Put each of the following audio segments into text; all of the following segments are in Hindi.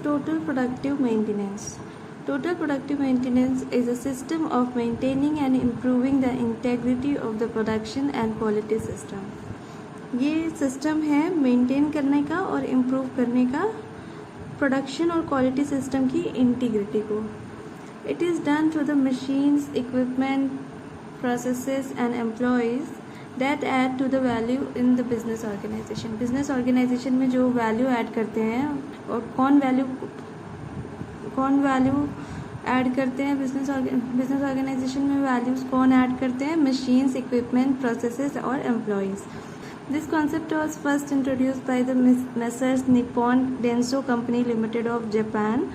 Total productive maintenance. Total productive maintenance is a system of maintaining and improving the integrity of the production and quality system. ये सिस्टम है मेंटेन करने का और इम्प्रूव करने का प्रोडक्शन और क्वालिटी सिस्टम की इंटीग्रिटी को. It is done through the machines, equipment, processes and employees that add to the value in the business organisation. Business organisation में जो वैल्यू ऐड करते हैं और कौन वैल्यू ऐड करते हैं बिजनेस ऑर्गेनाइजेशन में, वैल्यूज़ कौन ऐड करते हैं? मशीन्स, इक्विपमेंट, प्रोसेसेस और employees. This concept was first introduced by the Messrs. Nippon Denso Company Limited of Japan,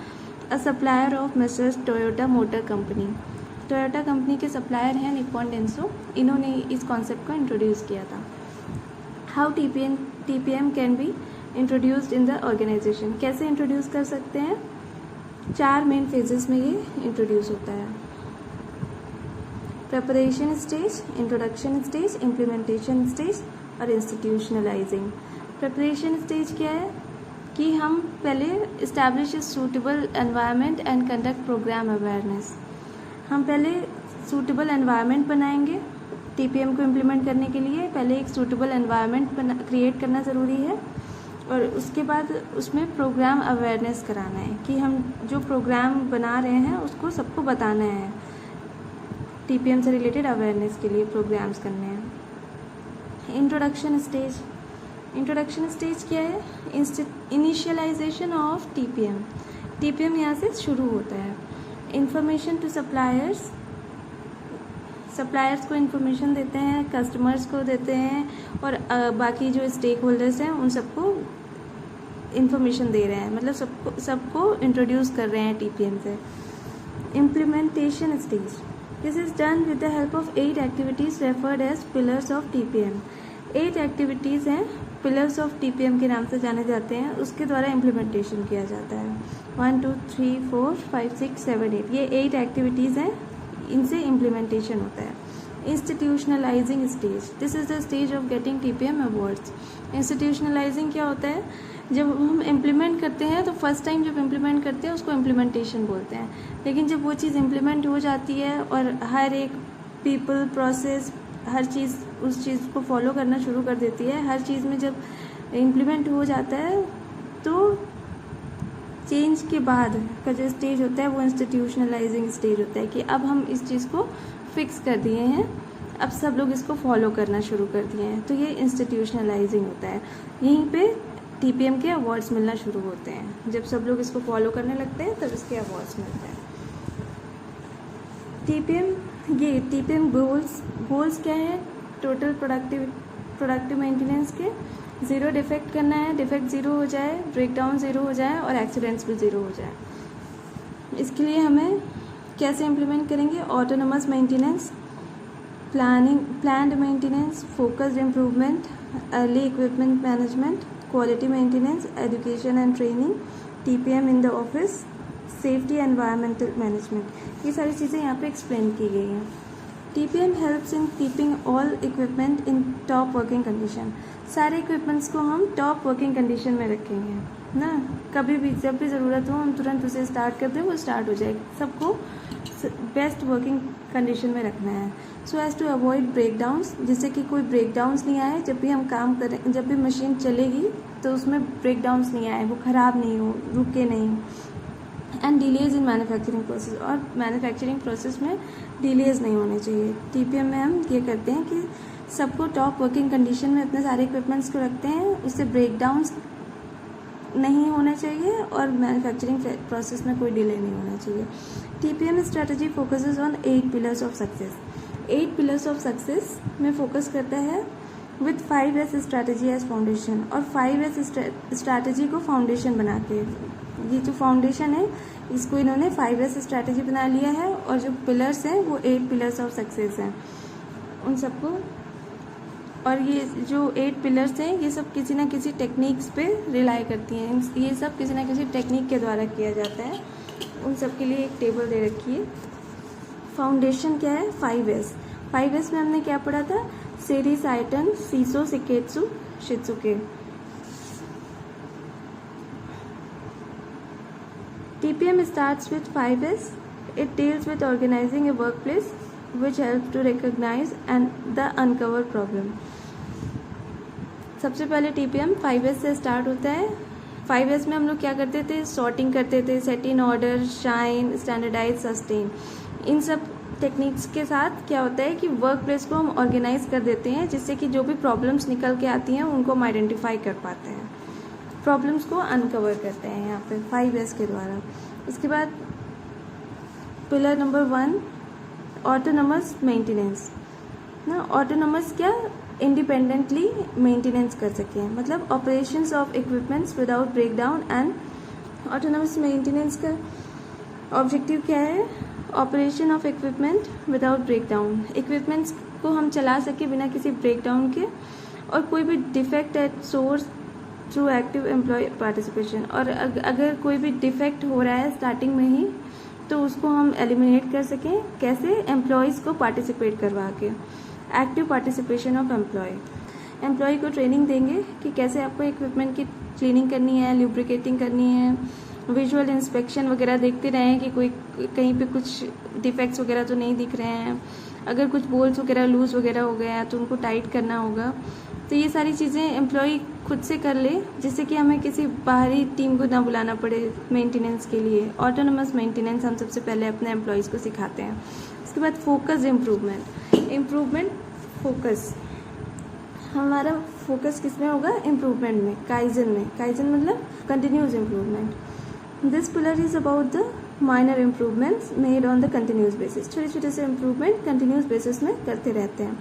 a supplier of Messrs. Toyota Motor Company. Toyota company के सप्लायर हैं निप्पॉन डेंसो. इन्होंने इस कॉन्सेप्ट को इंट्रोड्यूस किया था. How TPM can be introduced in the organisation. कैसे इंट्रोड्यूस कर सकते हैं? 4 मेन फेजेस में ये इंट्रोड्यूस होता है. Preparation stage, introduction stage, implementation stage और इंस्टीट्यूशनलाइजिंग. प्रिपरेशन स्टेज क्या है कि हम पहले establish a suitable environment and conduct programme awareness. हम पहले सूटेबल एनवायरनमेंट बनाएंगे. TPM को इम्प्लीमेंट करने के लिए पहले एक सूटेबल एनवायरनमेंट क्रिएट करना ज़रूरी है और उसके बाद उसमें प्रोग्राम अवेयरनेस कराना है कि हम जो प्रोग्राम बना रहे हैं उसको सबको बताना है. TPM से रिलेटेड अवेयरनेस के लिए प्रोग्राम्स करने हैं. इंट्रोडक्शन स्टेज क्या है? इनिशियलाइजेशन ऑफ TPM यहाँ से शुरू होता है. इंफॉर्मेशन टू सप्लायर्स को इन्फॉर्मेशन देते हैं, कस्टमर्स को देते हैं और बाकी जो स्टेक होल्डर्स हैं उन सबको इन्फॉर्मेशन दे रहे हैं, मतलब सबको इंट्रोड्यूस कर रहे हैं TPM से. Implementation stage. This is done with the help of 8 activities referred as pillars of TPM. 8 activities हैं, पिलर्स ऑफ TPM के नाम से जाने जाते हैं. उसके द्वारा इम्प्लीमेंटेशन किया जाता है. 1 2 3 4 5 6 7 8 ये 8 एक्टिविटीज़ हैं, इनसे इम्प्लीमेंटेशन होता है. इंस्टीट्यूशनलाइजिंग stage. This is the stage of getting TPM awards. इंस्टीट्यूशनलाइजिंग क्या होता है? जब हम इम्प्लीमेंट करते हैं तो फर्स्ट टाइम जब इम्प्लीमेंट करते हैं उसको इम्प्लीमेंटेशन बोलते हैं. लेकिन जब वो चीज़ इम्प्लीमेंट हो जाती है और हर एक पीपल, प्रोसेस, हर चीज़ उस चीज़ को फॉलो करना शुरू कर देती है, हर चीज़ में जब इम्प्लीमेंट हो जाता है तो चेंज के बाद का जो स्टेज होता है वो इंस्टीट्यूशनलाइजिंग स्टेज होता है कि अब हम इस चीज़ को फिक्स कर दिए हैं, अब सब लोग इसको फॉलो करना शुरू कर दिए हैं, तो ये इंस्टीट्यूशनलाइजिंग होता है. यहीं पे TPM के अवार्ड्स मिलना शुरू होते हैं. जब सब लोग इसको फॉलो करने लगते हैं तब इसके अवार्ड्स मिलते हैं. TPM गोल्स क्या है? टोटल प्रोडक्टिव मेंटेनेंस के 0 डिफेक्ट करना है, डिफेक्ट 0 हो जाए, ब्रेकडाउन 0 हो जाए और एक्सीडेंट्स भी 0 हो जाए. इसके लिए हमें कैसे इम्प्लीमेंट करेंगे? Autonomous maintenance, planned maintenance, focused improvement, early equipment management, quality maintenance, education and training, TPM in the office, safety, environmental management. ये सारी चीज़ें यहाँ पे एक्सप्लेन की गई हैं. TPM helps in keeping all equipment in top working condition. सारे इक्विपमेंट्स को हम टॉप वर्किंग कंडीशन में रखेंगे ना. कभी भी जब भी ज़रूरत हो हम तुरंत उसे स्टार्ट कर दें, वो स्टार्ट हो जाएगी. सबको बेस्ट वर्किंग कंडीशन में रखना है. So as to avoid breakdowns, जिससे कि कोई ब्रेकडाउन्स नहीं आए. जब भी हम काम करें, जब भी मशीन चलेगी तो उसमें ब्रेकडाउन्स नहीं आए, वो ख़राब नहीं हो, रुके नहीं. And delays in manufacturing process, और मैन्युफैक्चरिंग प्रोसेस में डिलेज नहीं होने चाहिए. TPM में हम ये करते हैं कि सबको टॉप वर्किंग कंडीशन में अपने सारे इक्विपमेंट्स को रखते हैं, उससे ब्रेकडाउन्स नहीं होना चाहिए और मैन्युफैक्चरिंग प्रोसेस में कोई डिले नहीं होना चाहिए. TPM strategy focuses on 8 pillars of success. 8 pillars of success में फोकस करता है with 5S strategy as foundation. और 5S स्ट्रैटेजी को फाउंडेशन बना के, ये जो फाउंडेशन है इसको इन्होंने 5S स्ट्रैटेजी बना लिया है और जो पिलर्स हैं वो 8 पिलर्स ऑफ सक्सेस हैं उन सबको. और ये जो 8 पिलर्स हैं ये सब किसी ना किसी टेक्निक्स पे रिलाई करती हैं. ये सब किसी ना किसी टेक्निक के द्वारा किया जाता है. उन सब के लिए एक टेबल दे रखी है. फाउंडेशन क्या है? 5S में हमने क्या पढ़ा था? Seiri, seiton, seiso, shitsuke. TPM starts with 5S. It deals with organizing a workplace which helps to recognize and the uncover problem. सबसे पहले TPM 5S से स्टार्ट होता है. 5S में हम लोग क्या करते थे, सॉर्टिंग करते थे, set in order, shine, standardize, sustain. इन सब टेक्निक्स के साथ क्या होता है कि वर्क प्लेस को हम ऑर्गेनाइज कर देते हैं, जिससे कि जो भी प्रॉब्लम्स निकल के आती हैं उनको हम आइडेंटिफाई कर पाते हैं, प्रॉब्लम्स को अनकवर करते हैं यहाँ पे 5S के द्वारा. उसके बाद पिलर नंबर 1, ऑटोनमस मेंटेनेंस ना. ऑटोनमस क्या, इंडिपेंडेंटली मेंटेनेंस कर सकें, मतलब operations of equipments without break down. And autonomous maintenance का ऑब्जेक्टिव क्या है, operation of equipment without break down. Equipments को हम चला सके बिना किसी ब्रेक डाउन के, और कोई भी defect at source through active employee participation. और अगर कोई भी डिफेक्ट हो रहा है स्टार्टिंग में ही तो उसको हम एलिमिनेट कर सकें. कैसे, एम्प्लॉयज़ को पार्टिसिपेट करवा के. एक्टिव पार्टिसिपेशन ऑफ एम्प्लॉय को ट्रेनिंग देंगे कि कैसे आपको इक्विपमेंट की क्लीनिंग करनी है, ल्यूब्रिकेटिंग करनी है, विजुअल इंस्पेक्शन वगैरह देखते रहें कि कोई कहीं पे कुछ डिफेक्ट्स वगैरह तो नहीं दिख रहे हैं. अगर कुछ बोल्ट्स वगैरह लूज वगैरह हो गया तो उनको टाइट करना होगा. तो ये सारी चीज़ें एम्प्लॉय खुद से कर ले, जिससे कि हमें किसी बाहरी टीम को ना बुलाना पड़े मेंटेनेंस के लिए. ऑटोनमस मेंटेनेंस हम सबसे पहले अपने एम्प्लॉयज़ को सिखाते हैं. उसके बाद फोकस इम्प्रूवमेंट फोकस. हमारा फोकस किस में होगा, इम्प्रूवमेंट में, काइजन में. काइजन मतलब continuous improvement. This pillar is about the minor improvements made on the continuous basis. छोटे छोटे से इम्प्रूवमेंट कंटिन्यूस बेसिस में करते रहते हैं.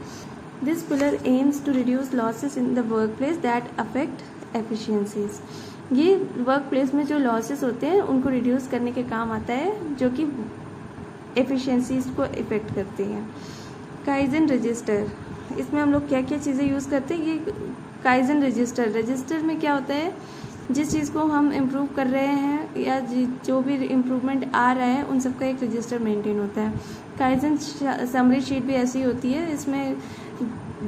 This pillar aims to reduce losses in the work place that affect efficiencies. ये वर्क प्लेस में जो लॉसेस होते हैं उनको रिड्यूस करने के काम आता है, जो कि एफिशिएंसीज को इफेक्ट करती हैं. काइजन रजिस्टर, इसमें हम लोग क्या क्या चीज़ें यूज़ करते हैं. ये काइजन रजिस्टर में क्या होता है, जिस चीज़ को हम इम्प्रूव कर रहे हैं या जो भी इम्प्रूवमेंट आ रहा है उन सब का एक रजिस्टर मेंटेन होता है. काइजन समरी शीट भी ऐसी होती है. इसमें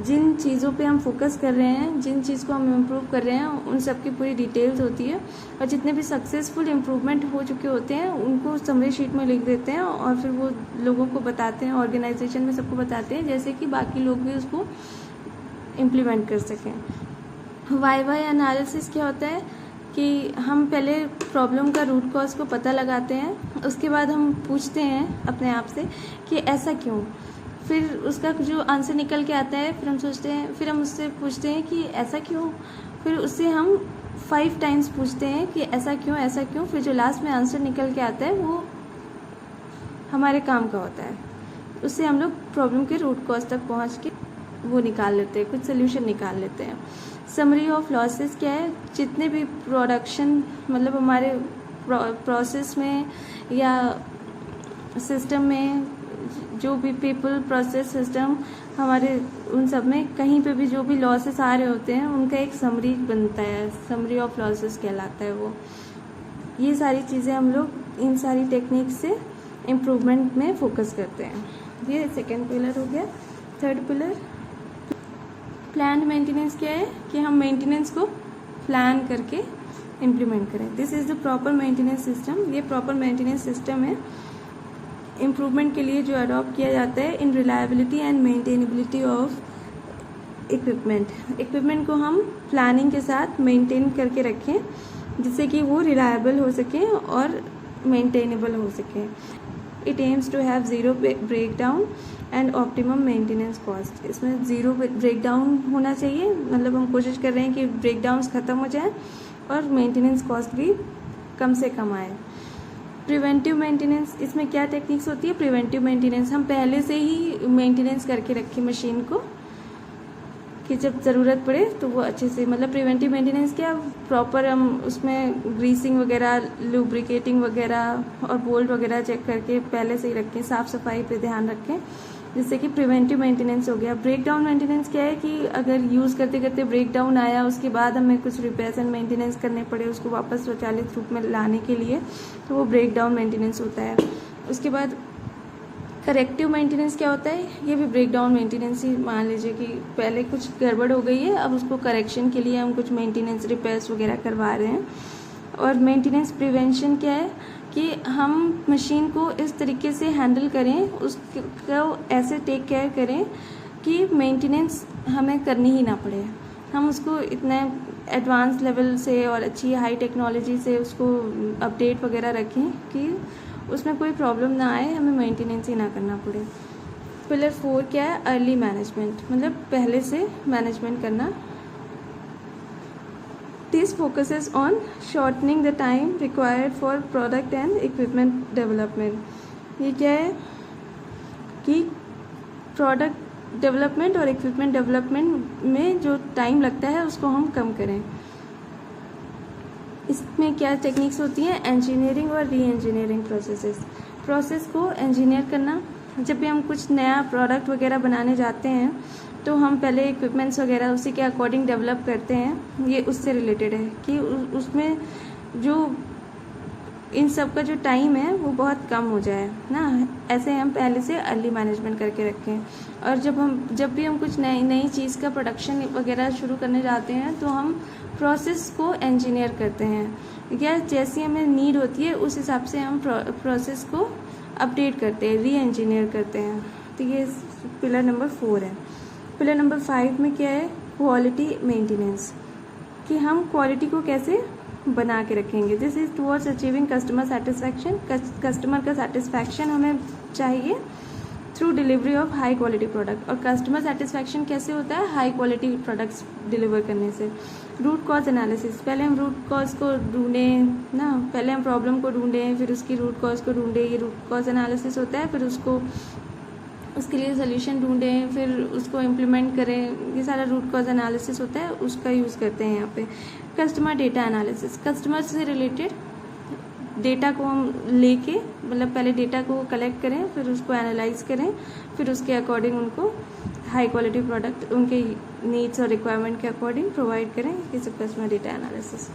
जिन चीज़ों पे हम फोकस कर रहे हैं, जिन चीज़ को हम इम्प्रूव कर रहे हैं, उन सब की पूरी डिटेल्स होती है. और जितने भी सक्सेसफुल इम्प्रूवमेंट हो चुके होते हैं उनको समरी शीट में लिख देते हैं और फिर वो लोगों को बताते हैं, ऑर्गेनाइजेशन में सबको बताते हैं, जैसे कि बाकी लोग भी उसको इम्प्लीमेंट कर सकें. वाई एनालिसिस क्या होता है कि हम पहले प्रॉब्लम का रूट कॉज को पता लगाते हैं. उसके बाद हम पूछते हैं अपने आप से कि ऐसा क्यों. फिर उसका जो आंसर निकल के आता है, फिर हम उससे पूछते हैं कि ऐसा क्यों. फिर उससे हम 5 टाइम्स पूछते हैं कि ऐसा क्यों. फिर जो लास्ट में आंसर निकल के आता है वो हमारे काम का होता है. उससे हम लोग प्रॉब्लम के रूट कॉज तक पहुंच के वो निकाल लेते हैं, कुछ सोल्यूशन निकाल लेते हैं. समरी ऑफ लॉसेस क्या है, जितने भी प्रोडक्शन मतलब हमारे प्रोसेस में या सिस्टम में, जो भी पीपल प्रोसेस सिस्टम हमारे, उन सब में कहीं पे भी जो भी लॉसेस आ रहे होते हैं उनका एक समरी बनता है, समरी ऑफ लॉसेस कहलाता है वो. ये सारी चीज़ें हम लोग इन सारी टेक्निक से इम्प्रूवमेंट में फोकस करते हैं. ये सेकेंड पिलर हो गया. थर्ड पिलर प्लान मेंटेनेंस क्या है कि हम मेंटेनेंस को प्लान करके इम्प्लीमेंट करें. This is the proper maintenance system. ये प्रॉपर मेंटेनेंस सिस्टम है इम्प्रूवमेंट के लिए जो अडॉप्ट किया जाता है in reliability and maintainability of equipment को हम प्लानिंग के साथ मेंटेन करके रखें, जिससे कि वो रिलायबल हो सके और मेंटेनेबल हो सके. It aims to have zero break down and optimum maintenance cost. इसमें ज़ीरो ब्रेक डाउन होना चाहिए, मतलब हम कोशिश कर रहे हैं कि ब्रेक डाउन्स ख़त्म हो जाए और मेंटेनेंस कॉस्ट भी कम से कम आए. प्रिवेंटिव मेंटेनेंस, इसमें क्या टेक्निक्स होती है. प्रिवेंटिव मेंटेनेंस, हम पहले से ही मेंटेनेंस करके रखें मशीन को कि जब ज़रूरत पड़े तो वो अच्छे से, मतलब प्रिवेंटिव मेंटेनेंस क्या, प्रॉपर हम उसमें ग्रीसिंग वगैरह, लुब्रिकेटिंग वगैरह और बोल्ट वगैरह चेक करके पहले से ही रखें, साफ़ सफाई पे ध्यान रखें, जिससे कि प्रिवेंटिव मेंटेनेंस हो गया. ब्रेक डाउन मेंटेनेंस क्या है कि अगर यूज़ करते करते ब्रेक डाउन आया, उसके बाद हमें कुछ रिपेयर्स एंड मेंटेनेंस करने पड़े उसको वापस स्वचालित रूप में लाने के लिए, तो वो ब्रेक डाउन मेंटेनेंस होता है. उसके बाद करेक्टिव मेंटेनेंस क्या होता है, ये भी ब्रेक डाउन मेंटेनेंस ही मान लीजिए कि पहले कुछ गड़बड़ हो गई है, अब उसको करेक्शन के लिए हम कुछ मेंटेनेंस रिपेयर्स वगैरह करवा रहे हैं. और मेंटेनेंस प्रिवेंशन क्या है, कि हम मशीन को इस तरीके से हैंडल करें, उसको ऐसे टेक केयर करें कि मेंटेनेंस हमें करनी ही ना पड़े। हम उसको इतने एडवांस लेवल से और अच्छी हाई टेक्नोलॉजी से उसको अपडेट वगैरह रखें कि उसमें कोई प्रॉब्लम ना आए, हमें मेंटेनेंस ही ना करना पड़े। पिलर 4 क्या है? अर्ली मैनेजमेंट, मतलब पहले से मैनेजमेंट करना। This focuses on shortening the time required for product and equipment development। ये क्या है कि प्रोडक्ट डेवलपमेंट और इक्विपमेंट डेवलपमेंट में जो टाइम लगता है उसको हम कम करें। इसमें क्या टेक्निक्स होती हैं? इंजीनियरिंग और री इंजीनियरिंग प्रोसेस को इंजीनियर करना। जब भी हम कुछ नया प्रोडक्ट वगैरह बनाने जाते हैं तो हम पहले इक्विपमेंट्स वगैरह उसी के अकॉर्डिंग डेवलप करते हैं। ये उससे रिलेटेड है कि उसमें जो इन सब का जो टाइम है वो बहुत कम हो जाए ना, ऐसे हम पहले से अर्ली मैनेजमेंट करके रखें। और जब भी हम कुछ नई चीज़ का प्रोडक्शन वगैरह शुरू करने जाते हैं तो हम प्रोसेस को इंजीनियर करते हैं, या जैसी हमें नीड होती है उस हिसाब से हम प्रोसेस को अपडेट करते हैं, री इंजीनियर करते हैं। तो ये पिलर नंबर 4 है। पिलर नंबर 5 में क्या है? क्वालिटी मेंटेनेंस, कि हम क्वालिटी को कैसे बना के रखेंगे। This is towards achieving customer satisfaction. Customer का सेटिस्फैक्शन हमें चाहिए through delivery of high quality product. और कस्टमर सेटिस्फैक्शन कैसे होता है? हाई क्वालिटी प्रोडक्ट्स डिलीवर करने से। रूट कॉज एनालिसिस, पहले हम रूट कॉज को ढूंढें ना, पहले हम प्रॉब्लम को ढूंढें, फिर उसकी रूट कॉज को ढूंढें, ये रूट कॉज एनालिसिस होता है। फिर उसके लिए सोल्यूशन ढूंढें, फिर उसको इम्प्लीमेंट करें, ये सारा रूट कॉज एनालिसिस होता है, उसका यूज़ करते हैं यहाँ पे। कस्टमर डेटा एनालिसिस, कस्टमर से रिलेटेड डेटा को हम लेके, मतलब पहले डेटा को कलेक्ट करें, फिर उसको एनालाइज करें, फिर उसके अकॉर्डिंग उनको हाई क्वालिटी प्रोडक्ट उनके नीड्स और रिक्वायरमेंट के अकॉर्डिंग प्रोवाइड करें। ये सब customer data analysis.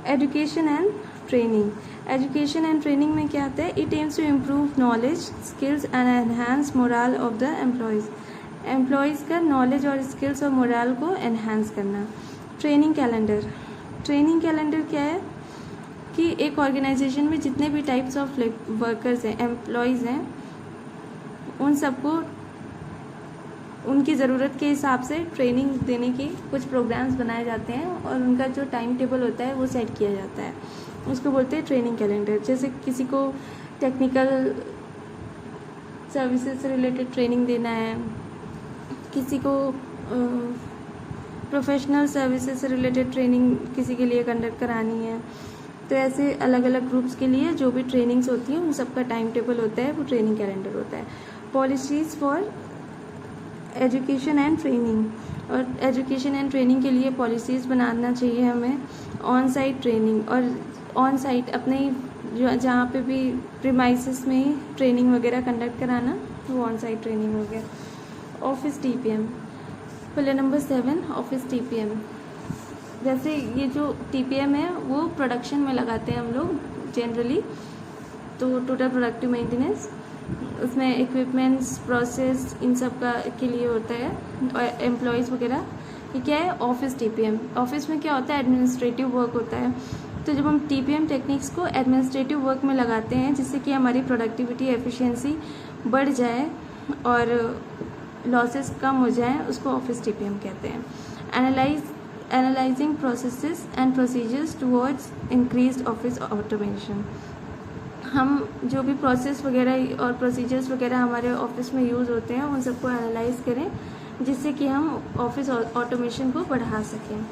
Education and training, education and training में क्या आता है? It aims to improve knowledge, skills and enhance morale of the employees का नॉलेज और स्किल्स और मोरल को एनहांस करना। ट्रेनिंग कैलेंडर क्या है कि एक ऑर्गेनाइजेशन में जितने भी टाइप्स ऑफ वर्कर्स हैं, एम्प्लॉयज़ हैं, उन सबको उनकी ज़रूरत के हिसाब से ट्रेनिंग देने के कुछ प्रोग्राम्स बनाए जाते हैं और उनका जो टाइम टेबल होता है वो सेट किया जाता है, उसको बोलते हैं ट्रेनिंग कैलेंडर। जैसे किसी को टेक्निकल सर्विसेज से रिलेटेड ट्रेनिंग देना है, किसी को प्रोफेशनल सर्विसेज से रिलेटेड ट्रेनिंग किसी के लिए कंडक्ट करानी है, तो ऐसे अलग अलग ग्रुप्स के लिए जो भी ट्रेनिंग्स होती हैं उन सबका टाइम टेबल होता है, वो ट्रेनिंग कैलेंडर होता है। Policies for education and training, और एजुकेशन एंड ट्रेनिंग के लिए पॉलिसीज़ बनाना चाहिए हमें। ऑन साइट ट्रेनिंग, और ऑन साइट अपने जो जहाँ पे भी प्रीमाइसेस में ही ट्रेनिंग वगैरह कंडक्ट कराना, वो ऑन साइट ट्रेनिंग हो गया। Office TPM, pillar number 7 office TPM. जैसे ये जो टीपीएम है वो प्रोडक्शन में लगाते हैं हम लोग जनरली, तो टोटल प्रोडक्टिव मेंटेनेंस, उसमें इक्विपमेंट्स, प्रोसेस, इन सब का के लिए होता है, और एम्प्लॉयज़ वगैरह। ये क्या है? Office TPM. ऑफिस में क्या होता है? एडमिनिस्ट्रेटिव वर्क होता है। तो जब हम टीपीएम टेक्निक्स को एडमिनिस्ट्रेटिव वर्क में लगाते हैं जिससे कि हमारी प्रोडक्टिविटी, एफिशिएंसी बढ़ जाए और लॉसेस कम हो जाए, उसको ऑफिस टीपीएम कहते हैं। Analysing processes and procedures towards increased office automation. हम जो भी प्रोसेस वगैरह और प्रोसीजर्स वगैरह हमारे ऑफिस में यूज़ होते हैं उन सबको एनालाइज करें जिससे कि हम ऑफिस ऑटोमेशन को बढ़ा सकें।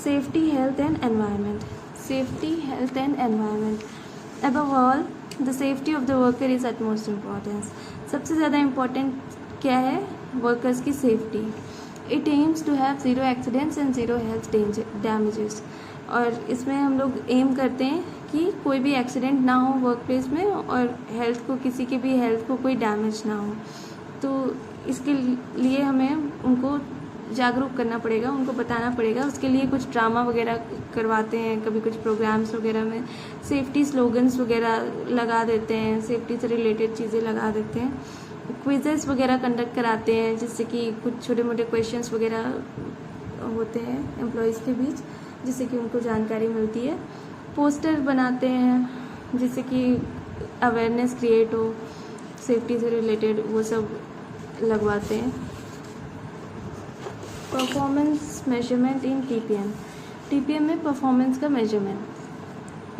Safety, health and environment. Safety, health and environment, above all the safety of the worker is utmost importance. सबसे ज़्यादा इम्पॉर्टेंट क्या है? वर्कर्स की safety. It aims to have zero accidents and zero health damages. और इसमें हम लोग एम करते हैं कि कोई भी एक्सीडेंट ना हो वर्क प्लेस में और हेल्थ को, किसी की भी हेल्थ को कोई डैमेज ना हो। तो इसके लिए हमें उनको जागरूक करना पड़ेगा, उनको बताना पड़ेगा। उसके लिए कुछ ड्रामा वगैरह करवाते हैं, कभी कुछ प्रोग्राम्स वगैरह में सेफ्टी स्लोगन्स वगैरह लगा देते हैं, सेफ्टी से रिलेटेड चीज़ें लगा देते हैं। क्विजेस वगैरह कंडक्ट कराते हैं जिससे कि कुछ छोटे मोटे क्वेश्चंस वगैरह होते हैं एम्प्लॉयज़ के बीच, जिससे कि उनको जानकारी मिलती है। पोस्टर बनाते हैं जिससे कि अवेयरनेस क्रिएट हो, सेफ्टी से रिलेटेड, वो सब लगवाते हैं। Performance measurement in TPM. TPM में परफॉर्मेंस का measurement.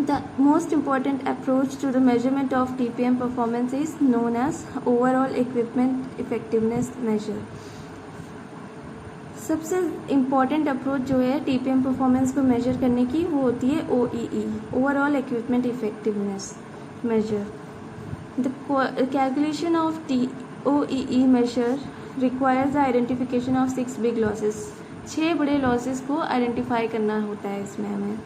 The most important approach to the measurement of TPM performance is known as overall equipment effectiveness measure. सबसे इम्पॉर्टेंट अप्रोच जो है टीपीएम परफॉर्मेंस को मेजर करने की, वो होती है OEE, overall equipment effectiveness measure. The calculation of OEE measure requires the identification of 6 big losses. 6 बड़े लॉसेस को आइडेंटिफाई करना होता है इसमें हमें।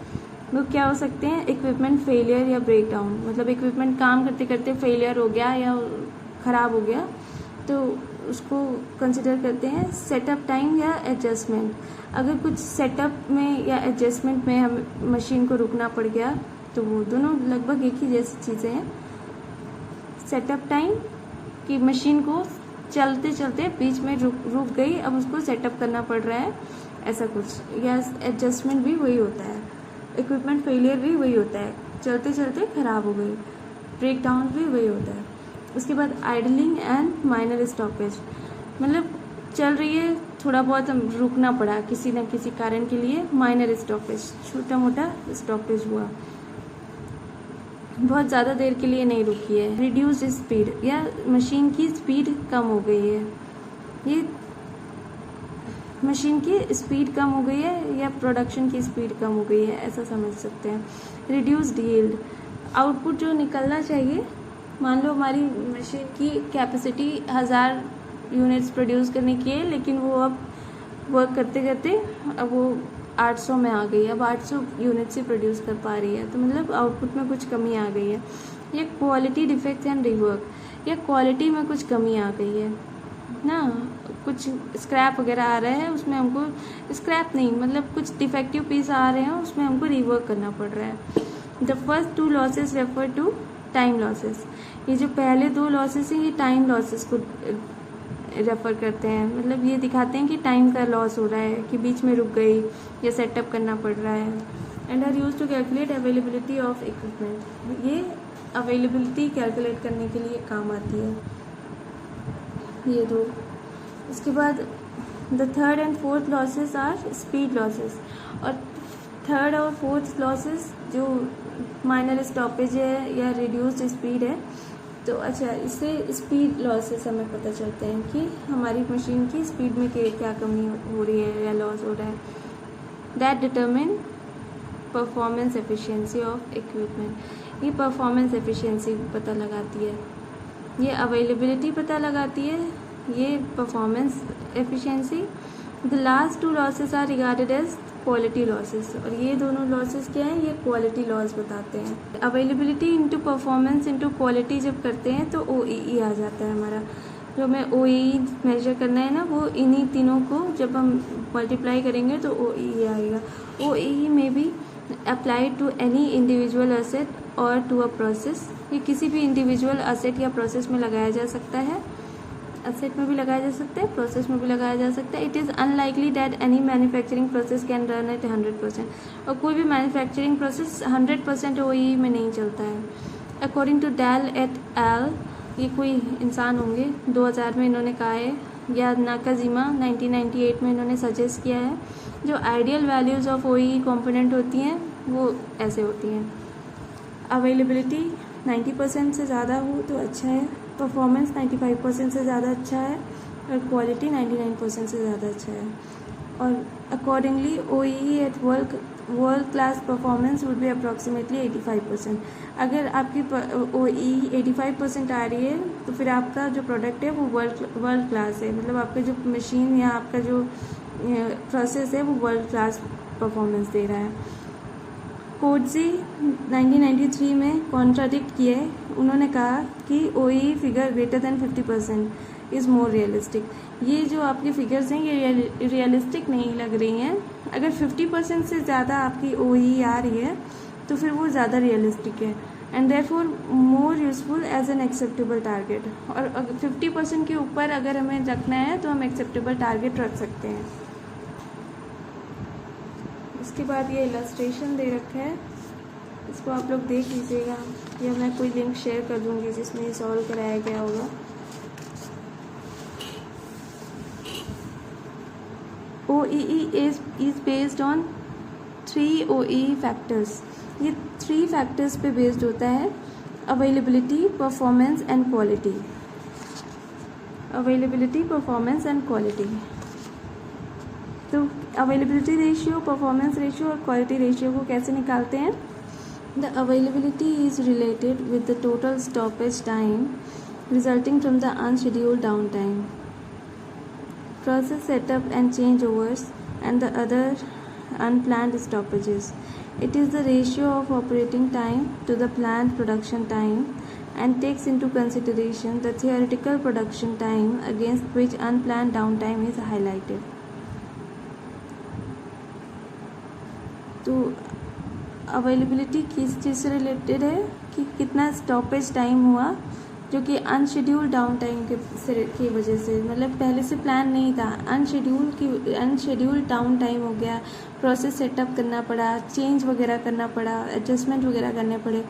वो क्या हो सकते हैं? इक्विपमेंट फेलियर या ब्रेक डाउन, मतलब इक्विपमेंट काम करते करते फेलियर हो गया या ख़राब हो गया तो उसको कंसिडर करते हैं। सेटअप टाइम या एडजस्टमेंट, अगर कुछ सेटअप में या एडजस्टमेंट में हम मशीन को रुकना पड़ गया तो वो दोनों लगभग एक ही जैसी चीज़ें हैं। सेटअप टाइम कि मशीन को चलते चलते बीच में रुक गई, अब उसको सेटअप करना पड़ रहा है, ऐसा कुछ। या एडजस्टमेंट भी वही होता है। इक्विपमेंट फेलियर भी वही होता है, चलते चलते ख़राब हो गई। ब्रेक डाउन भी वही होता है। उसके बाद आइडलिंग एंड माइनर स्टॉपेज, मतलब चल रही है, थोड़ा बहुत रुकना पड़ा किसी न किसी कारण के लिए, माइनर स्टॉपेज, छोटा मोटा स्टॉपेज हुआ, बहुत ज़्यादा देर के लिए नहीं रुकी है। रिड्यूस्ड स्पीड, या मशीन की स्पीड कम हो गई है, ये मशीन की स्पीड कम हो गई है या प्रोडक्शन की स्पीड कम हो गई है, ऐसा समझ सकते हैं। रिड्यूस्ड यील्ड, आउटपुट जो निकलना चाहिए, मान लो हमारी मशीन की कैपेसिटी 1000 यूनिट्स प्रोड्यूस करने की है, लेकिन वो अब वर्क करते करते अब वो 800 में आ गई है, अब 800 यूनिट्स ही प्रोड्यूस कर पा रही है, तो मतलब आउटपुट में कुछ कमी आ गई है। ये क्वालिटी डिफेक्ट्स एंड रिवर्क, या क्वालिटी में कुछ कमी आ गई है ना, कुछ स्क्रैप वगैरह आ रहा है, उसमें हमको स्क्रैप नहीं, मतलब कुछ डिफेक्टिव पीस आ रहे हैं, उसमें हमको रिवर्क करना पड़ रहा है। The first 2 losses refer to time losses, ये जो पहले 2 लॉसेस हैं ये टाइम लॉसेस को रेफर करते हैं, मतलब ये दिखाते हैं कि टाइम का लॉस हो रहा है, कि बीच में रुक गई या सेटअप करना पड़ रहा है। And are used to calculate availability of equipment, ये अवेलेबिलिटी कैलकुलेट करने के लिए काम आती है ये 2। इसके बाद the third and fourth losses are speed losses, और थर्ड और फोर्थ लॉसेस जो माइनर स्टॉपेज है या रिड्यूस्ड स्पीड है, तो अच्छा इससे स्पीड लॉसेस हमें पता चलते हैं कि हमारी मशीन की स्पीड में क्या कमी हो रही है या लॉस हो रहा है। That determine performance efficiency of equipment, ये परफॉर्मेंस एफिशिएंसी पता लगाती है, ये अवेलेबिलिटी पता लगाती है, ये performance efficiency. The last 2 losses are regarded as quality losses, और ये दोनों लॉसेस क्या हैं? ये क्वालिटी लॉस बताते हैं। Availability into performance into quality जब करते हैं तो OEE आ जाता है हमारा। जो हमें OEE मेजर करना है ना, वो इन्हीं तीनों को जब हम मल्टीप्लाई करेंगे तो OEE आएगा। OEE में भी applied to any individual asset और टू अ प्रोसेस, ये किसी भी इंडिविजुअल असेट या प्रोसेस में लगाया जा सकता है। असेट में भी लगाया जा सकता है, प्रोसेस में भी लगाया जा सकता है। It is unlikely that any manufacturing process can run at 100%, और कोई भी मैन्युफैक्चरिंग प्रोसेस 100% OEE में नहीं चलता है। According to Dale et al, ये कोई इंसान होंगे, 2000 में इन्होंने कहा है, या नाकाजिमा 1998 में इन्होंने सजेस्ट किया है, जो ideal values of OEE component होती हैं वो ऐसे होती हैं। अवेलेबिलिटी 90% से ज़्यादा हो तो अच्छा है, परफॉर्मेंस 95% से ज़्यादा अच्छा है, और क्वालिटी 99% से ज़्यादा अच्छा है। और accordingly OEE at world class performance would be approximately 85%। अगर आपकी OEE 85% आ रही है तो फिर आपका जो प्रोडक्ट है वो वर्ल्ड क्लास है, मतलब आपका जो मशीन या आपका जो प्रोसेस है वो वर्ल्ड क्लास परफॉर्मेंस दे रहा है। कोटजी 1993 में कॉन्ट्राडिक्ट किए, उन्होंने कहा कि OEE figure greater than 50% is more realistic. ये जो आपकी फिगर्स हैं ये रियलिस्टिक नहीं लग रही हैं। अगर 50% से ज़्यादा आपकी OEE आ रही है तो फिर वो ज़्यादा रियलिस्टिक है, and therefore more useful as an acceptable target. और अगर 50% के ऊपर अगर हमें रखना है तो हम एक्सेप्टेबल टारगेट रख सकते हैं। उसके बाद ये इलस्ट्रेशन दे रखा है, इसको आप लोग देख लीजिएगा या मैं कोई लिंक शेयर कर दूँगी जिसमें ये सॉल्व कराया गया होगा। OEE is based on 3 OEE factors. ये 3 फैक्टर्स पे बेस्ड होता है, availability, performance and quality. Availability, performance and quality. तो अवेलेबिलिटी रेशियो, परफॉर्मेंस रेशियो और क्वालिटी रेशियो को कैसे निकालते हैं? The availability is related with the total stoppage time resulting from the unscheduled down time, process setup and changeovers, and the other unplanned stoppages. It is the ratio of operating time to the planned production time and takes into consideration the theoretical production time against which unplanned downtime is highlighted. तो अवेलेबिलिटी किस चीज़ से रिलेटेड है कि कितना स्टॉपेज टाइम हुआ जो कि अनशेड्यूल्ड डाउन टाइम की वजह से, मतलब पहले से प्लान नहीं था, अनशेड्यूल्ड डाउन टाइम हो गया, प्रोसेस सेटअप करना पड़ा, चेंज वगैरह करना पड़ा, एडजस्टमेंट वगैरह करने पड़े,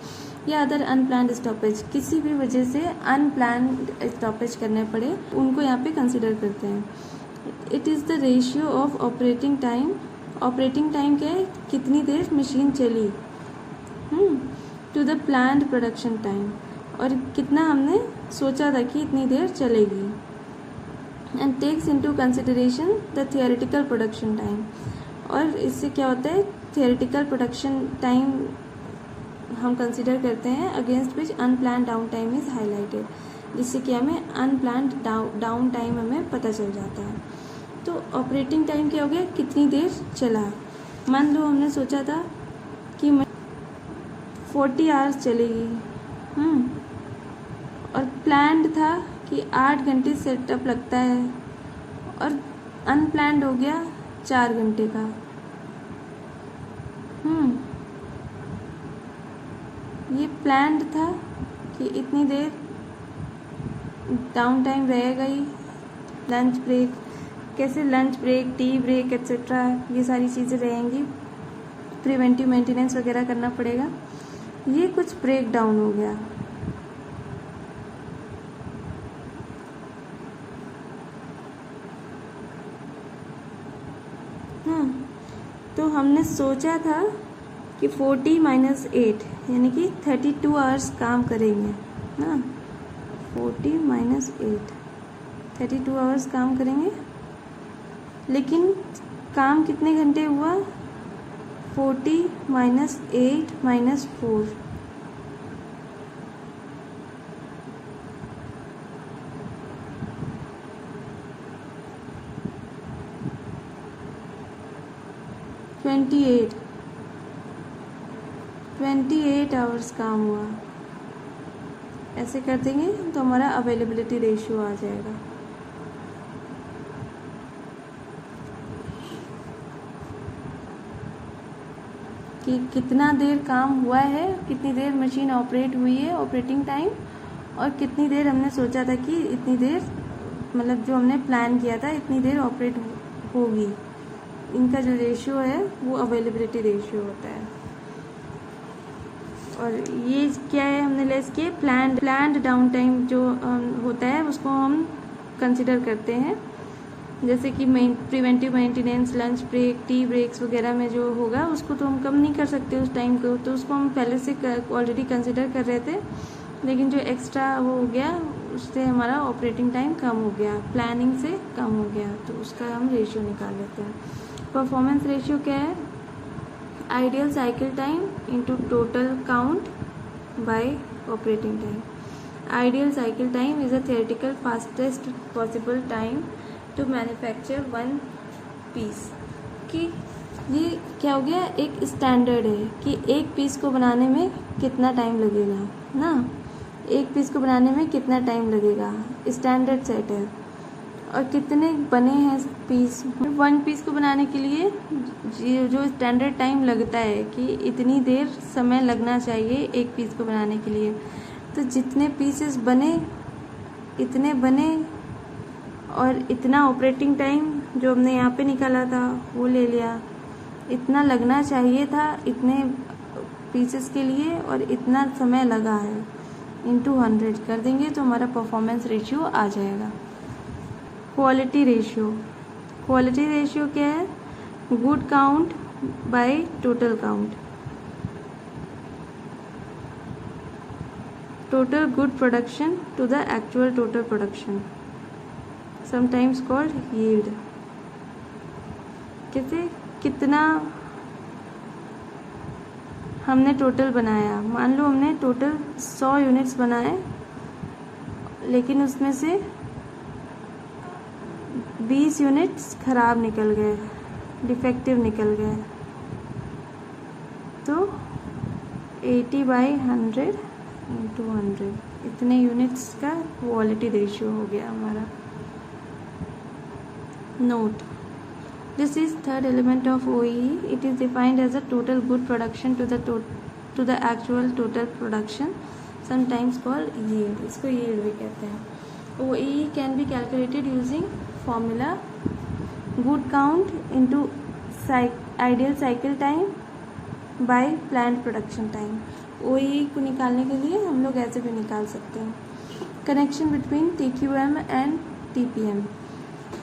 या अदर अनप्लान्ड स्टॉपेज, किसी भी वजह से अनप्लान्ड स्टॉपेज करने पड़े, उनको यहाँ पे कंसिडर करते हैं। It is the ratio of operating time. Operating time क्या है? कितनी देर मशीन चली to the planned production time, और कितना हमने सोचा था कि इतनी देर चलेगी। And takes into consideration the theoretical production time, और इससे क्या होता है? थियोरेटिकल प्रोडक्शन टाइम हम कंसिडर करते हैं against which unplanned down time is highlighted, जिससे कि हमें अनप्लान्ड डाउन टाइम हमें पता चल जाता है। तो ऑपरेटिंग टाइम क्या हो गया? कितनी देर चला। मान लो हमने सोचा था कि 40 आवर्स चलेगी, और प्लान्ड था कि 8 घंटे सेटअप लगता है, और अनप्लान्ड हो गया 4 घंटे का। ये प्लान्ड था कि इतनी देर डाउन टाइम रहेगा ही, लंच ब्रेक, कैसे lunch break, tea break etcetera, ये सारी चीज़ें रहेंगी, प्रिवेंटिव मेंटेनेंस वगैरह करना पड़ेगा। ये कुछ ब्रेक डाउन हो गया, तो हमने सोचा था कि 40 - 8 यानी कि 32 आवर्स काम करेंगे ना। 40 - 8 32 आवर्स काम करेंगे, लेकिन काम कितने घंटे हुआ? 40 - 8 - 4, $28 आवर्स काम हुआ। ऐसे कर देंगे तो हमारा अवेलेबिलिटी रेशियो आ जाएगा। कि कितना देर काम हुआ है, कितनी देर मशीन ऑपरेट हुई है, ऑपरेटिंग टाइम, और कितनी देर हमने सोचा था कि इतनी देर, मतलब जो हमने प्लान किया था इतनी देर ऑपरेट होगी। इनका जो रेशियो है वो अवेलेबिलिटी रेशियो होता है। और ये क्या है? हमने लेस किए प्लान्ड डाउन टाइम जो होता है उसको हम कंसिडर करते हैं, जैसे कि preventive maintenance, lunch break, tea breaks वगैरह में जो होगा उसको तो हम कम नहीं कर सकते उस टाइम को, तो उसको हम पहले से ऑलरेडी कंसिडर कर रहे थे, लेकिन जो एक्स्ट्रा वो हो गया उससे हमारा ऑपरेटिंग टाइम कम हो गया, प्लानिंग से कम हो गया, तो उसका हम रेशियो निकाल लेते हैं। परफॉर्मेंस रेशियो क्या है? Ideal cycle time into total count by operating time. Ideal cycle time is a theoretical fastest possible time to manufacture 1 piece. कि ये क्या हो गया? एक स्टैंडर्ड है कि एक पीस को बनाने में कितना टाइम लगेगा ना, एक पीस को बनाने में कितना टाइम लगेगा, स्टैंडर्ड सेट है। और कितने बने हैं पीस? 1 पीस को बनाने के लिए जो स्टैंडर्ड टाइम लगता है कि इतनी देर समय लगना चाहिए एक पीस को बनाने के लिए, तो जितने पीसेस बने इतने बने, और इतना ऑपरेटिंग टाइम जो हमने यहाँ पे निकाला था वो ले लिया, इतना लगना चाहिए था, इतने पीसेस के लिए और इतना समय लगा है इंटू 100 कर देंगे तो हमारा परफॉर्मेंस रेशियो आ जाएगा। क्वालिटी रेशियो क्या है? Good count by total count, total good production to the actual total production, sometimes called yield. कैसे? कितना हमने टोटल बनाया, मान लो हमने टोटल 100 यूनिट्स बनाए, लेकिन उसमें से 20 यूनिट्स खराब निकल गए, डिफेक्टिव निकल गए, तो 80/100 इंटू 100 इतने यूनिट्स का क्वालिटी रेशियो हो गया हमारा। Note, this is third element of OEE. It is defined as a total good production to the actual total production, sometimes called yield. इसको yield भी कहते हैं। OEE can be calculated using formula good count into ideal cycle time by planned production time. OEE को निकालने के लिए हम लोग ऐसे भी निकाल सकते हैं। Connection between TQM and TPM,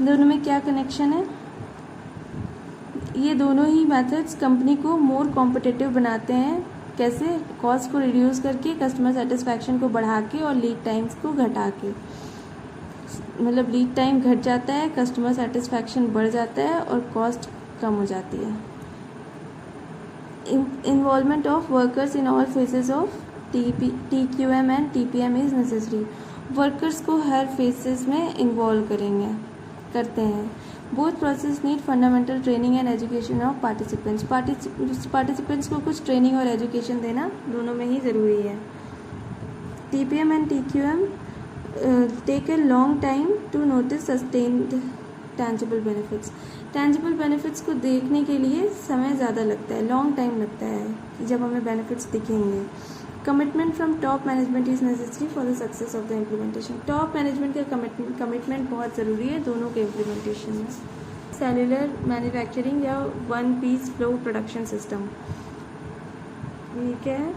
दोनों में क्या कनेक्शन है? ये दोनों ही मेथड्स कंपनी को मोर कॉम्पिटिटिव बनाते हैं। कैसे? कॉस्ट को रिड्यूस करके, कस्टमर सेटिस्फैक्शन को बढ़ा के और लीड टाइम्स को घटा के। मतलब लीड टाइम घट जाता है, कस्टमर सेटिस्फैक्शन बढ़ जाता है और कॉस्ट कम हो जाती है। Involvement of workers in all phases of TQM and TPM is necessary. Workers को हर फेजेस में इन्वॉल्व करते हैं। Both process need fundamental training and education of participants को कुछ ट्रेनिंग और एजुकेशन देना दोनों में ही ज़रूरी है। TPM and TQM take a long time to notice sustained tangible benefits. Tangible benefits को देखने के लिए समय ज़्यादा लगता है, लॉन्ग टाइम लगता है कि जब हमें बेनिफिट्स दिखेंगे। Commitment from top management is necessary for the success of the implementation. Top management का कमिटमेंट बहुत ज़रूरी है दोनों के इम्प्लीमेंटेशन में। सेलुलर मैन्युफैक्चरिंग या one piece flow production system, ये क्या है?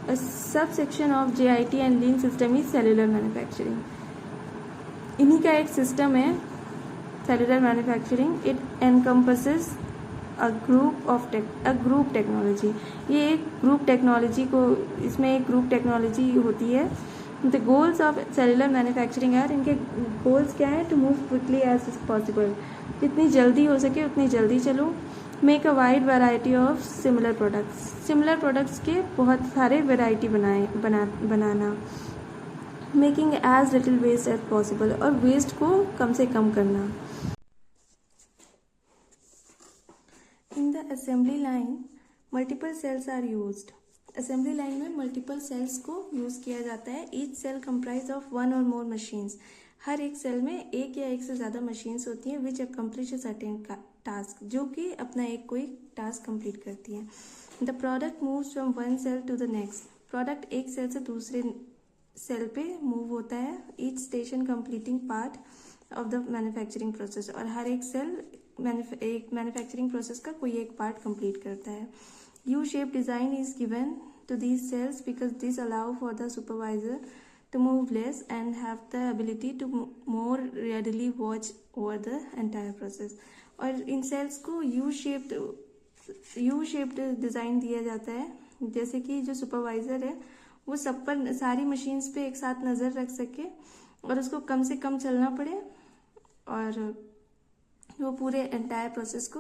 A subsection of JIT and lean system is cellular manufacturing. इन्हीं का एक सिस्टम है cellular manufacturing. It encompasses group technology. ये एक ग्रुप टेक्नोलॉजी को, इसमें एक ग्रुप टेक्नोलॉजी होती है। The goals of cellular manufacturing are, इनके गोल्स क्या है? To move quickly as possible, जितनी जल्दी हो सके उतनी जल्दी चलो। Make a wide variety of similar products के बहुत सारे वैरायटी बनाना। Making as little waste as possible, और वेस्ट को कम से कम करना। In the assembly line, multiple cells are used. Assembly line में multiple cells को यूज़ किया जाता है। Each cell comprise of one or more machines. हर एक सेल में एक या एक से ज़्यादा मशीन्स होती हैं which accomplish a certain task, जो कि अपना एक कोई टास्क कंप्लीट करती हैं। The product moves from one cell to the next. Product एक सेल से दूसरे सेल पे मूव होता है। Each station completing part of the manufacturing process, और हर एक सेल एक मैन्युफैक्चरिंग प्रोसेस का कोई एक पार्ट कंप्लीट करता है। U shape design is given to these cells because this allow for the supervisor to move less and have the ability to more readily watch over the entire process. और इन सेल्स को यू शेप्ड डिज़ाइन दिया जाता है, जैसे कि जो सुपरवाइज़र है वो सब पर, सारी मशीन्स पे एक साथ नज़र रख सके और उसको कम से कम चलना पड़े और वो पूरे एंटायर प्रोसेस को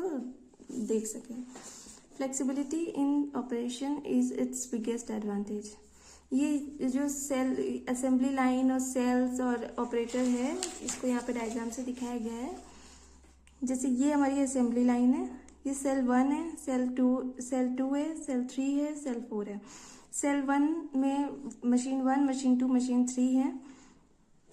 देख सके। Flexibility in operation is its biggest advantage. ये जो सेल असेंबली लाइन और सेल्स और ऑपरेटर है, इसको यहाँ पे डायग्राम से दिखाया गया है। जैसे ये हमारी असेंबली लाइन है, ये सेल 1 है, सेल 2 है, सेल 3 है, सेल 4 है। सेल 1 में मशीन 1, मशीन 2, मशीन 3 है।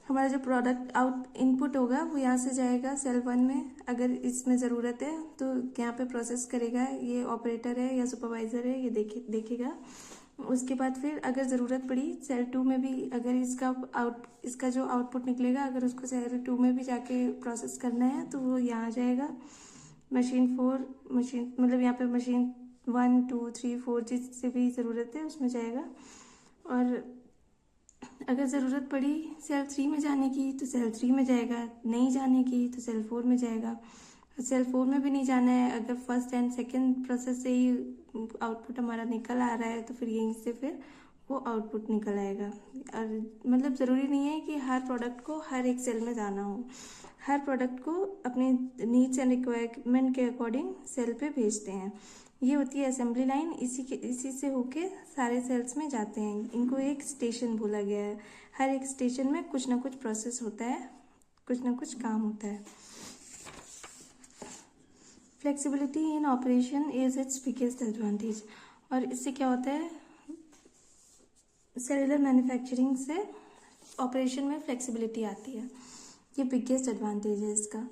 हमारा जो प्रोडक्ट आउट इनपुट होगा वो यहाँ से जाएगा सेल 1 में। अगर इसमें ज़रूरत है तो यहाँ पे प्रोसेस करेगा, ये ऑपरेटर है या सुपरवाइज़र है, ये देखेगा। उसके बाद फिर अगर ज़रूरत पड़ी सेल 2 में भी, अगर इसका जो आउटपुट निकलेगा, अगर उसको सेल 2 में भी जाके प्रोसेस करना है तो वो यहाँ आ जाएगा। मशीन 4 मतलब यहाँ पे 1 2 3 4 जिससे भी ज़रूरत है उसमें जाएगा। और अगर ज़रूरत पड़ी सेल 3 में जाने की तो सेल 3 में जाएगा, नहीं जाने की तो सेल 4 में जाएगा। सेल 4 में भी नहीं जाना है, अगर फर्स्ट एंड सेकंड प्रोसेस से ही आउटपुट हमारा निकल आ रहा है तो फिर यहीं से फिर वो आउटपुट निकल आएगा। और मतलब ज़रूरी नहीं है कि हर प्रोडक्ट को हर एक सेल में जाना हो, हर प्रोडक्ट को अपने नीड्स एंड रिक्वायरमेंट के अकॉर्डिंग सेल पे भेजते हैं। ये होती है असेंबली लाइन, इसी से होके सारे सेल्स में जाते हैं। इनको एक स्टेशन बोला गया है। हर एक स्टेशन में कुछ ना कुछ प्रोसेस होता है, कुछ ना कुछ काम होता है। Flexibility in operation is its biggest advantage. और इससे क्या होता है, सेलुलर मैन्युफैक्चरिंग से ऑपरेशन में फ्लेक्सिबिलिटी आती है, ये बिगेस्ट एडवांटेज है इसका।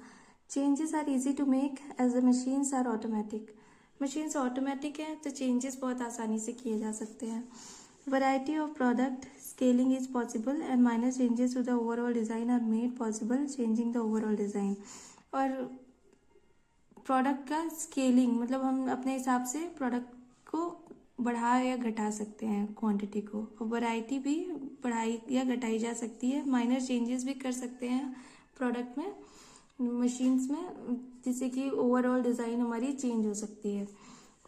Changes are easy to make as the machines are automatic. Machines automatic है तो चेंजेस बहुत आसानी से किए जा सकते हैं। Variety of product scaling is possible and minor changes to the overall design are made possible changing the overall design. और प्रोडक्ट का स्केलिंग मतलब हम अपने हिसाब से प्रोडक्ट को बढ़ा या घटा सकते हैं क्वांटिटी को, और वैरायटी भी बढ़ाई या घटाई जा सकती है। माइनर चेंजेस भी कर सकते हैं प्रोडक्ट में, मशीन्स में, जिससे कि ओवरऑल डिज़ाइन हमारी चेंज हो सकती है।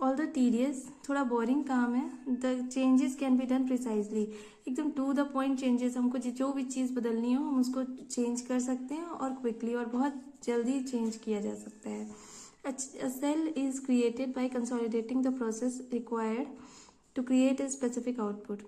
ऑल द टीडियस, थोड़ा बोरिंग काम है। The changes can be done precisely, एकदम टू द पॉइंट चेंजेस, हमको जो भी चीज़ बदलनी हो हम उसको चेंज कर सकते हैं और क्विकली और बहुत जल्दी चेंज किया जा सकता है। A cell is created by consolidating the process required to create a specific output.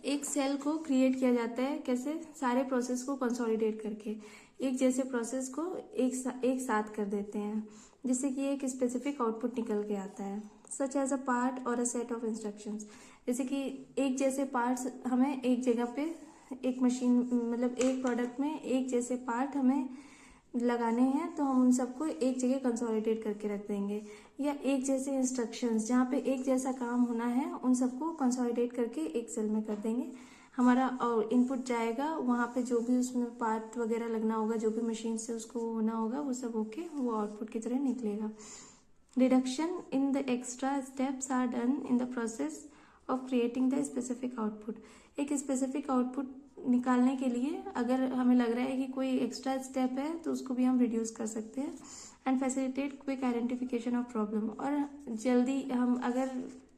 एक सेल को क्रिएट किया जाता है कैसे, सारे प्रोसेस को कंसोलिडेट करके एक जैसे प्रोसेस को एक साथ कर देते हैं, जिससे कि एक स्पेसिफिक आउटपुट निकल के आता है। सच एज अ पार्ट और अ सेट ऑफ इंस्ट्रक्शंस, जैसे कि एक जैसे पार्ट्स हमें एक जगह पे एक मशीन मतलब एक प्रोडक्ट में एक जैसे पार्ट हमें लगाने हैं तो हम उन सबको एक जगह कंसोलिडेट करके रख देंगे, या एक जैसे इंस्ट्रक्शंस जहाँ पे एक जैसा काम होना है उन सबको कंसोलिडेट करके एक सेल में कर देंगे। हमारा और इनपुट जाएगा वहाँ पे, जो भी उसमें पार्ट वगैरह लगना होगा, जो भी मशीन से उसको होना होगा वो सब होके वो आउटपुट की तरह निकलेगा। Reduction in the extra steps are done in the process of creating the specific output. एक स्पेसिफिक आउटपुट निकालने के लिए अगर हमें लग रहा है कि कोई एक्स्ट्रा स्टेप है तो उसको भी हम रिड्यूस कर सकते हैं। And facilitate quick identification of problem, और जल्दी हम अगर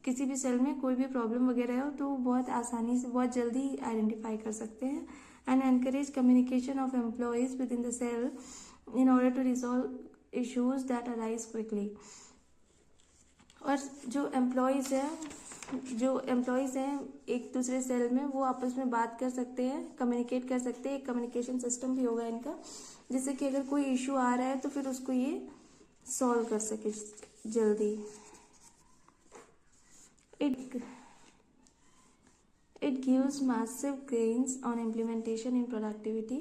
किसी भी सेल में कोई भी प्रॉब्लम वगैरह हो तो बहुत आसानी से बहुत जल्दी आइडेंटिफाई कर सकते हैं। And encourage communication of employees within the cell in order to resolve issues that arise quickly. और जो एम्प्लॉयज़ हैं एक दूसरे सेल में, वो आपस में बात कर सकते हैं, कम्युनिकेट कर सकते हैं। एक कम्युनिकेशन सिस्टम भी होगा इनका, जिससे कि अगर कोई इशू आ रहा है तो फिर उसको ये सॉल्व कर सके जल्दी। It gives massive gains on implementation in productivity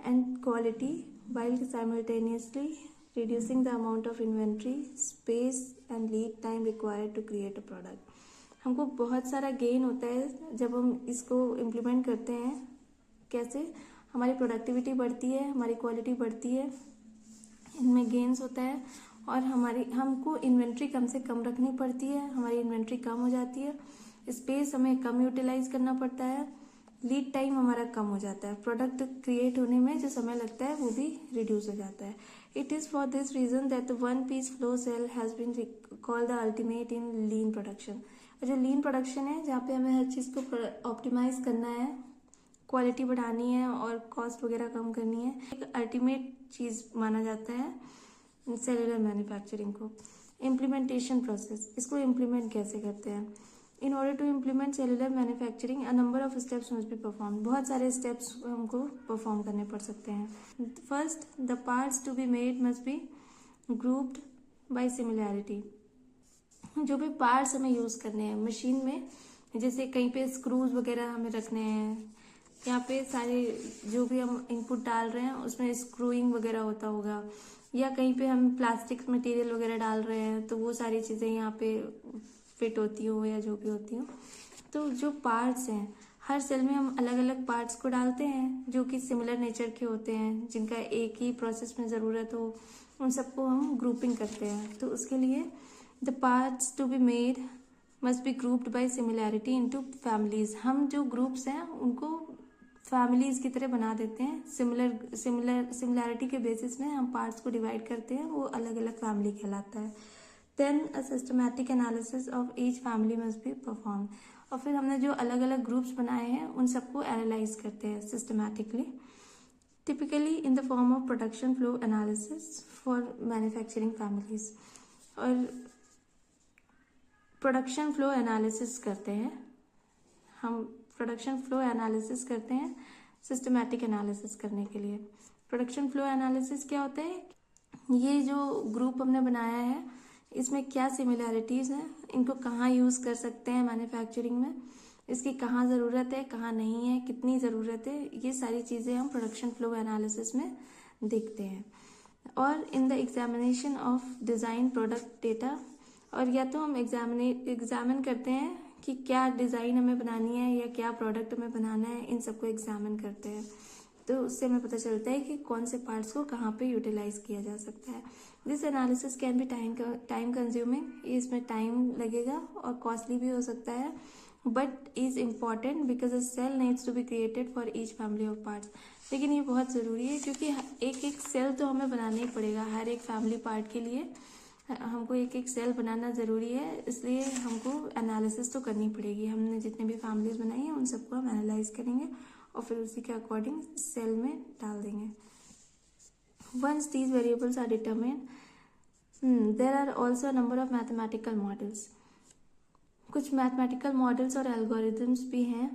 and quality while simultaneously reducing the amount of inventory, space and lead time required to create a product. हमको बहुत सारा गेन होता है जब हम इसको इम्प्लीमेंट करते हैं। कैसे, हमारी प्रोडक्टिविटी बढ़ती है, हमारी क्वालिटी बढ़ती है, इनमें गेन्स होता है। और हमको इन्वेंट्री कम से कम रखनी पड़ती है, हमारी इन्वेंट्री कम हो जाती है। स्पेस हमें कम यूटिलाइज करना पड़ता है, लीड टाइम हमारा कम हो जाता है, प्रोडक्ट क्रिएट होने में जो समय लगता है वो भी रिड्यूस हो जाता है। It is for this reason that the one piece flow cell has been called the ultimate in lean production. और जो लीन प्रोडक्शन है, जहाँ पे हमें हर चीज़ को ऑप्टिमाइज करना है, क्वालिटी बढ़ानी है और कॉस्ट वगैरह कम करनी है, एक अल्टीमेट चीज़ माना जाता है सेलुलर मैन्युफैक्चरिंग को। इम्प्लीमेंटेशन प्रोसेस, इसको इम्प्लीमेंट कैसे करते हैं। In order to implement cellular manufacturing a number of steps must be perform. बहुत सारे स्टेप्स हमको परफॉर्म करने पड़ सकते हैं। First, the parts to be made must be grouped by similarity. जो भी पार्ट्स हमें यूज़ करने हैं मशीन में, जैसे कहीं पे स्क्रूज वगैरह हमें रखने हैं, यहाँ पे सारे जो भी हम इनपुट डाल रहे हैं उसमें स्क्रूइंग वगैरह होता होगा, या कहीं पे हम प्लास्टिक मटेरियल वगैरह डाल रहे हैं तो वो सारी चीज़ें यहाँ पे फिट होती हो या जो भी होती हो। तो जो पार्ट्स हैं, हर सेल में हम अलग अलग पार्ट्स को डालते हैं जो कि सिमिलर नेचर के होते हैं, जिनका एक ही प्रोसेस में ज़रूरत हो, उन सबको हम ग्रुपिंग करते हैं। तो उसके लिए the parts to be made must be grouped by similarity into families. हम जो ग्रुप्स हैं उनको फैमिलीज की तरह बना देते हैं, सिमिलैरिटी के बेसिस में हम पार्ट्स को डिवाइड करते हैं, वो अलग अलग फैमिली कहलाता है। Then a systematic analysis of each family must be perform. और फिर हमने जो अलग अलग ग्रुप्स बनाए हैं उन सबको एनालाइज करते हैं systematically, typically in the form of production flow analysis for manufacturing families. और प्रोडक्शन फ्लो एनालिसिस करते हैं हम, प्रोडक्शन फ्लो एनालिसिस करते हैं सिस्टमैटिक एनालिसिस करने के लिए। प्रोडक्शन फ्लो एनालिसिस क्या होता है, ये जो ग्रुप हमने बनाया है इसमें क्या सिमिलैरिटीज़ हैं, इनको कहाँ यूज़ कर सकते हैं मैन्युफैक्चरिंग में, इसकी कहाँ ज़रूरत है, कहाँ नहीं है, कितनी ज़रूरत है, ये सारी चीज़ें हम प्रोडक्शन फ्लो एनालिसिस में देखते हैं। और in the examination of design product data, और या तो हम एग्जामिन करते हैं कि क्या डिज़ाइन हमें बनानी है या क्या प्रोडक्ट हमें बनाना है, इन सबको एग्जामिन करते हैं। तो उससे हमें पता चलता है कि कौन से पार्ट्स को कहाँ पे यूटिलाइज किया जा सकता है। This analysis can be time consuming, इसमें टाइम लगेगा और कॉस्टली भी हो सकता है, but is important because a cell needs to be created for each family of parts. लेकिन ये बहुत ज़रूरी है क्योंकि एक एक सेल तो हमें बनाना ही पड़ेगा हर एक फैमिली पार्ट के लिए, हमको एक एक सेल बनाना ज़रूरी है, इसलिए हमको एनालिसिस तो करनी पड़ेगी। हमने जितने भी फैमिलीज बनाई हैं उन सबको हम एनालाइज करेंगे और फिर उसी के अकॉर्डिंग सेल में डाल देंगे। Once these variables are determined, there are also a number of mathematical models. कुछ मैथमेटिकल मॉडल्स और एल्गोरिथम्स भी हैं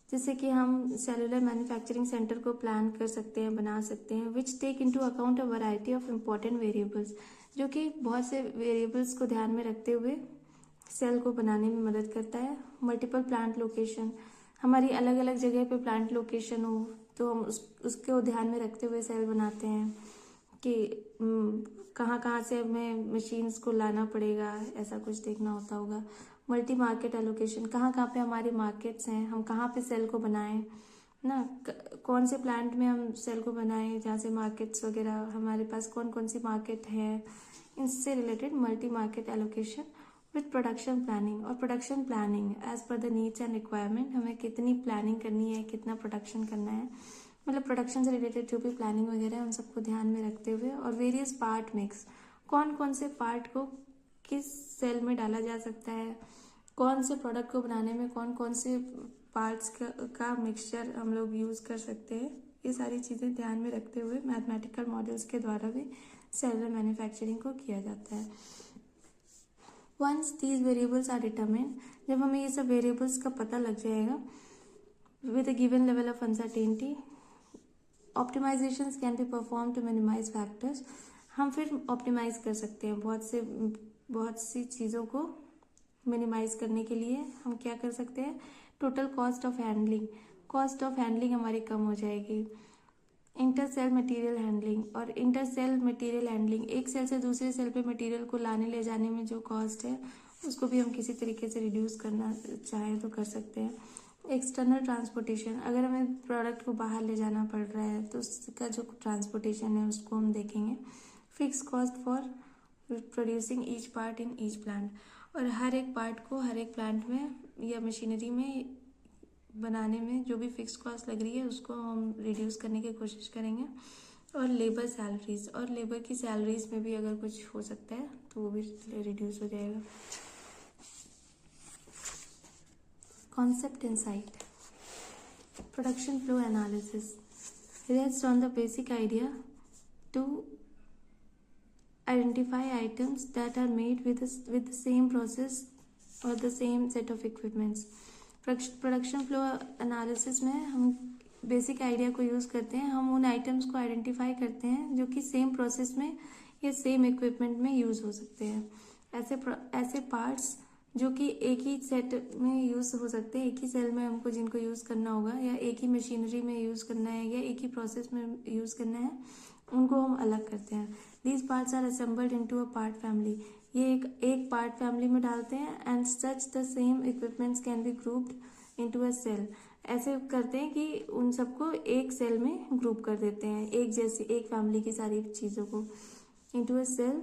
जिससे कि हम सेलुलर मैन्युफैक्चरिंग सेंटर को प्लान कर सकते हैं, बना सकते हैं, which take into account a variety of important variables, जो कि बहुत से वेरिएबल्स को ध्यान में रखते हुए सेल को बनाने में मदद करता है। मल्टीपल प्लांट लोकेशन, हमारी अलग अलग जगह पे प्लांट लोकेशन हो तो हम उसको ध्यान में रखते हुए सेल बनाते हैं कि कहाँ कहाँ से हमें मशीन्स को लाना पड़ेगा, ऐसा कुछ देखना होता होगा। मल्टी मार्केट एलोकेशन, कहाँ कहाँ पे हमारी मार्केट्स हैं, हम कहाँ पे सेल को बनाएं ना, कौन से प्लांट में हम सेल को बनाएं जहाँ से मार्केट्स वगैरह हमारे पास कौन कौन सी मार्केट है, इससे related multi market allocation with production planning. और production planning as per the needs and requirement, हमें कितनी प्लानिंग करनी है, कितना प्रोडक्शन करना है, मतलब प्रोडक्शन से रिलेटेड जो भी प्लानिंग वगैरह है उन सबको ध्यान में रखते हुए। और वेरियस पार्ट मिक्स, कौन कौन से पार्ट को किस सेल में डाला जा सकता है, कौन से प्रोडक्ट को बनाने में कौन कौन से पार्ट्स का मिक्सचर हम लोग यूज़ कर सकते हैं, ये सारी चीज़ें ध्यान में रखते हुए मैथमेटिकल मॉडल्स के द्वारा भी सेलुलर मैन्युफैक्चरिंग को किया जाता है। Once these variables are determined, जब हमें ये सब वेरिएबल्स का पता लग जाएगा with a given level of uncertainty, optimizations can be perform to minimize factors. हम फिर ऑप्टिमाइज कर सकते हैं बहुत सी चीज़ों को मिनिमाइज करने के लिए हम क्या कर सकते हैं, टोटल कॉस्ट ऑफ हैंडलिंग हमारी कम हो जाएगी। इंटर सेल मटेरियल हैंडलिंग, और इंटर सेल मटेरियल हैंडलिंग, एक सेल से दूसरे सेल पे मटेरियल को लाने ले जाने में जो कॉस्ट है उसको भी हम किसी तरीके से रिड्यूस करना चाहें तो कर सकते हैं। एक्सटर्नल ट्रांसपोर्टेशन, अगर हमें प्रोडक्ट को बाहर ले जाना पड़ रहा है तो उसका जो ट्रांसपोर्टेशन है उसको हम देखेंगे। Fix cost for producing each part in each plant, और हर एक पार्ट को हर एक प्लांट में या मशीनरी में बनाने में जो भी फिक्स कॉस्ट लग रही है उसको हम रिड्यूस करने की कोशिश करेंगे। और लेबर सैलरीज, और लेबर की सैलरीज में भी अगर कुछ हो सकता है तो वो भी रिड्यूस हो जाएगा। Concept insight, production flow analysis rests on the basic idea to identify items that are made with the same process or the same set of equipments. Production flow analysis में हम बेसिक आइडिया को यूज़ करते हैं, हम उन आइटम्स को आइडेंटिफाई करते हैं जो कि सेम प्रोसेस में या सेम इक्विपमेंट में यूज़ हो सकते हैं। ऐसे पार्ट्स जो कि एक ही सेट में यूज़ हो सकते हैं, एक ही सेल में हमको जिनको यूज़ करना होगा या एक ही मशीनरी में यूज़ करना है या एक ही प्रोसेस में यूज़ करना है, उनको हम अलग करते हैं। These parts are assembled into a part family, ये एक पार्ट फैमिली में डालते हैं। And such the same equipments can be grouped into a cell, ऐसे करते हैं कि उन सबको एक सेल में ग्रुप कर देते हैं, एक जैसी एक फैमिली की सारी चीज़ों को into a cell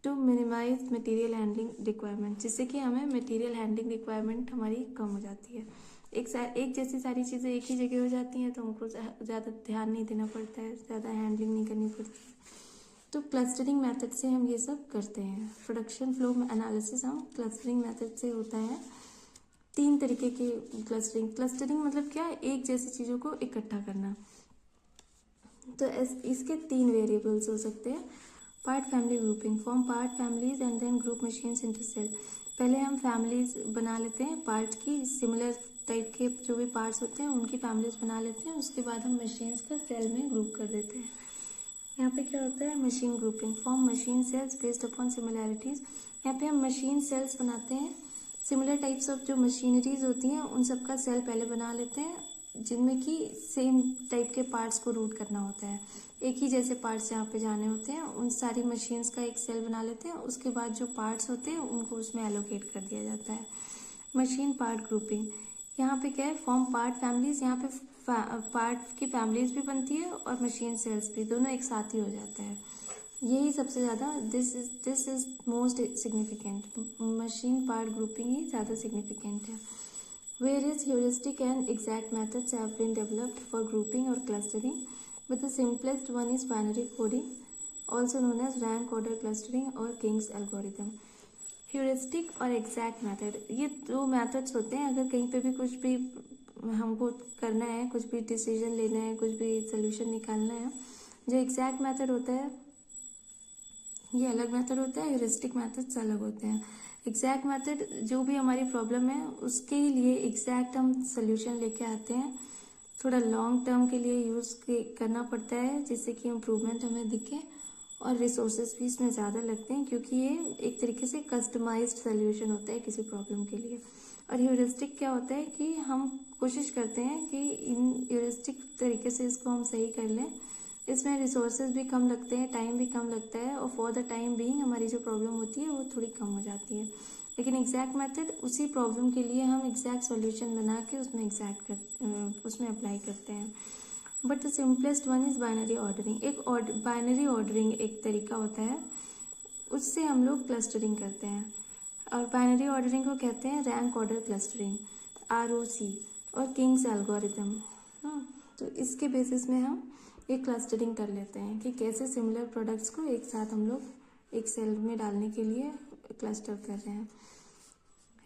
to minimize material handling requirement, जिससे कि हमें मटेरियल हैंडलिंग रिक्वायरमेंट हमारी कम हो जाती है। एक जैसी सारी चीज़ें एक ही जगह हो जाती हैं तो हमको ज़्यादा ध्यान नहीं देना पड़ता है, ज़्यादा हैंडलिंग नहीं करनी पड़ती है। तो क्लस्टरिंग मेथड से हम ये सब करते हैं। प्रोडक्शन फ्लो एनालिसिस हम क्लस्टरिंग मेथड से होता है। 3 तरीके की क्लस्टरिंग मतलब क्या, एक जैसी चीज़ों को इकट्ठा करना। तो इसके 3 वेरिएबल्स हो सकते हैं। Part family grouping, form part families and then group machines into cell. पहले हम फैमिलीज बना लेते हैं पार्ट्स की, सिमिलर टाइप के जो भी पार्ट्स होते हैं उनकी फैमिलीज बना लेते हैं। उसके बाद हम मशीन्स का सेल में ग्रुप कर देते हैं। यहाँ पे क्या होता है, machine grouping, form machine cells based upon similarities. यहाँ पे हम मशीन सेल्स बनाते हैं, सिमिलर टाइप्स ऑफ जो मशीनरीज होती हैं उन सबका सेल पहले बना लेते हैं, जिनमें कि सेम टाइप के पार्ट्स को रूट करना होता है। एक ही जैसे पार्ट्स जहाँ पे जाने होते हैं उन सारी मशीन्स का एक सेल बना लेते हैं। उसके बाद जो पार्ट्स होते हैं उनको उसमें एलोकेट कर दिया जाता है। मशीन पार्ट ग्रुपिंग, यहाँ पे क्या है, फॉर्म पार्ट फैमिलीज, यहाँ पे पार्ट की फैमिलीज भी बनती है और मशीन सेल्स भी, दोनों एक साथ ही हो जाता है। यही सबसे ज़्यादा this is most significant, machine part grouping ही ज़्यादा सिग्निफिकेंट है। Various heuristic and exact methods have been developed for grouping or clustering, but the simplest one is binary coding, also known as rank order clustering or King's algorithm. Heuristic और exact method, ये 2 methods होते हैं। अगर कहीं पे भी कुछ भी हमको करना है, कुछ भी डिसीजन लेना है, कुछ भी सोल्यूशन निकालना है, जो exact method होता है ये अलग मेथड होता है, ह्यूरिस्टिक मेथड्स अलग होते हैं। एग्जैक्ट मेथड जो भी हमारी प्रॉब्लम है उसके लिए एग्जैक्ट हम सोल्यूशन लेके आते हैं। थोड़ा लॉन्ग टर्म के लिए यूज़ करना पड़ता है जिससे कि इम्प्रूवमेंट हमें दिखे, और रिसोर्सेज भी इसमें ज़्यादा लगते हैं क्योंकि ये एक तरीके से कस्टमाइज्ड सोल्यूशन होता है किसी प्रॉब्लम के लिए। और ह्यूरिस्टिक क्या होता है कि हम कोशिश करते हैं कि इन ह्यूरिस्टिक तरीके से इसको हम सही कर लें। इसमें रिसोर्सेज भी कम लगते हैं, टाइम भी कम लगता है, और फॉर द टाइम बीइंग हमारी जो प्रॉब्लम होती है वो थोड़ी कम हो जाती है। लेकिन एग्जैक्ट मेथड उसी प्रॉब्लम के लिए हम एग्जैक्ट सॉल्यूशन बना के उसमें अप्लाई करते हैं। But the simplest one is binary ordering. एक बाइनरी ऑर्डरिंग एक तरीका होता है, उससे हम लोग क्लस्टरिंग करते हैं, और बाइनरी ऑर्डरिंग को कहते हैं रैंक ऑर्डर क्लस्टरिंग, ROC, और किंग्स एल्गोरिथम। तो इसके बेसिस में हम एक क्लस्टरिंग कर लेते हैं कि कैसे सिमिलर प्रोडक्ट्स को एक साथ हम लोग एक सेल में डालने के लिए क्लस्टर कर रहे हैं।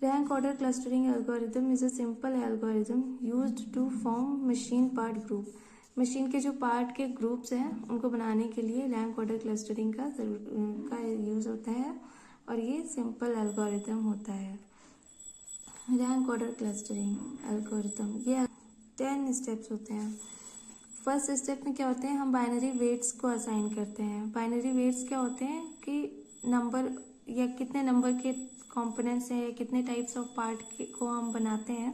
Rank order clustering algorithm is a simple algorithm used to form machine part group. Machine के जो पार्ट के ग्रुप्स हैं उनको बनाने के लिए रैंक ऑर्डर क्लस्टरिंग का यूज़ होता है, और ये सिंपल एल्गोरिथम होता है। रैंक ऑर्डर क्लस्टरिंग एल्गोरिथम, ये 10 स्टेप्स होते हैं। फर्स्ट स्टेप में क्या होते हैं, हम बाइनरी वेट्स को असाइन करते हैं। बाइनरी वेट्स क्या होते हैं कि नंबर या कितने नंबर के कंपोनेंट्स हैं या कितने टाइप्स ऑफ पार्ट को हम बनाते हैं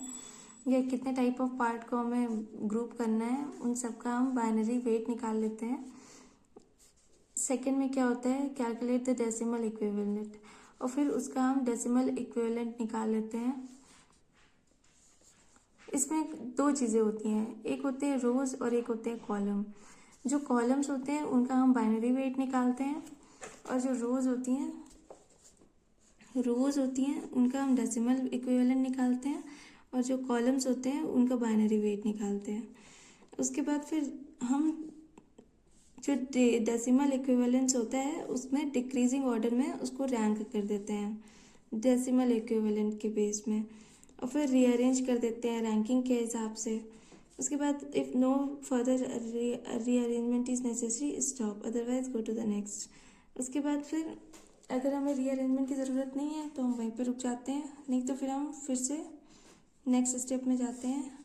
या कितने टाइप ऑफ पार्ट को हमें ग्रुप करना है, उन सब का हम बाइनरी वेट निकाल लेते हैं। सेकेंड में क्या होता है, कैलकुलेट द डेसिमल इक्विवेलेंट, और फिर उसका हम डेसिमल इक्विवेलेंट निकाल लेते हैं। इसमें 2 चीज़ें होती हैं, एक होते हैं रोज और एक होते हैं कॉलम। जो कॉलम्स होते हैं उनका हम बाइनरी वेट निकालते हैं, और जो रोज होती हैं उनका हम डेसिमल इक्विवेलेंट निकालते हैं, और जो कॉलम्स होते हैं उनका बाइनरी वेट निकालते हैं। उसके बाद फिर हम जो डेसिमल इक्विवेलेंस होता है उसमें डिक्रीजिंग ऑर्डर में उसको रैंक कर देते हैं डेसिमल इक्विवेलेंट के बेस में, और फिर रीअरेंज कर देते हैं रैंकिंग के हिसाब से। उसके बाद if no further rearrangement is necessary stop, otherwise go to the next. उसके बाद फिर अगर हमें रीअरेंजमेंट की ज़रूरत नहीं है तो हम वहीं पर रुक जाते हैं, नहीं तो फिर हम फिर से नेक्स्ट स्टेप में जाते हैं,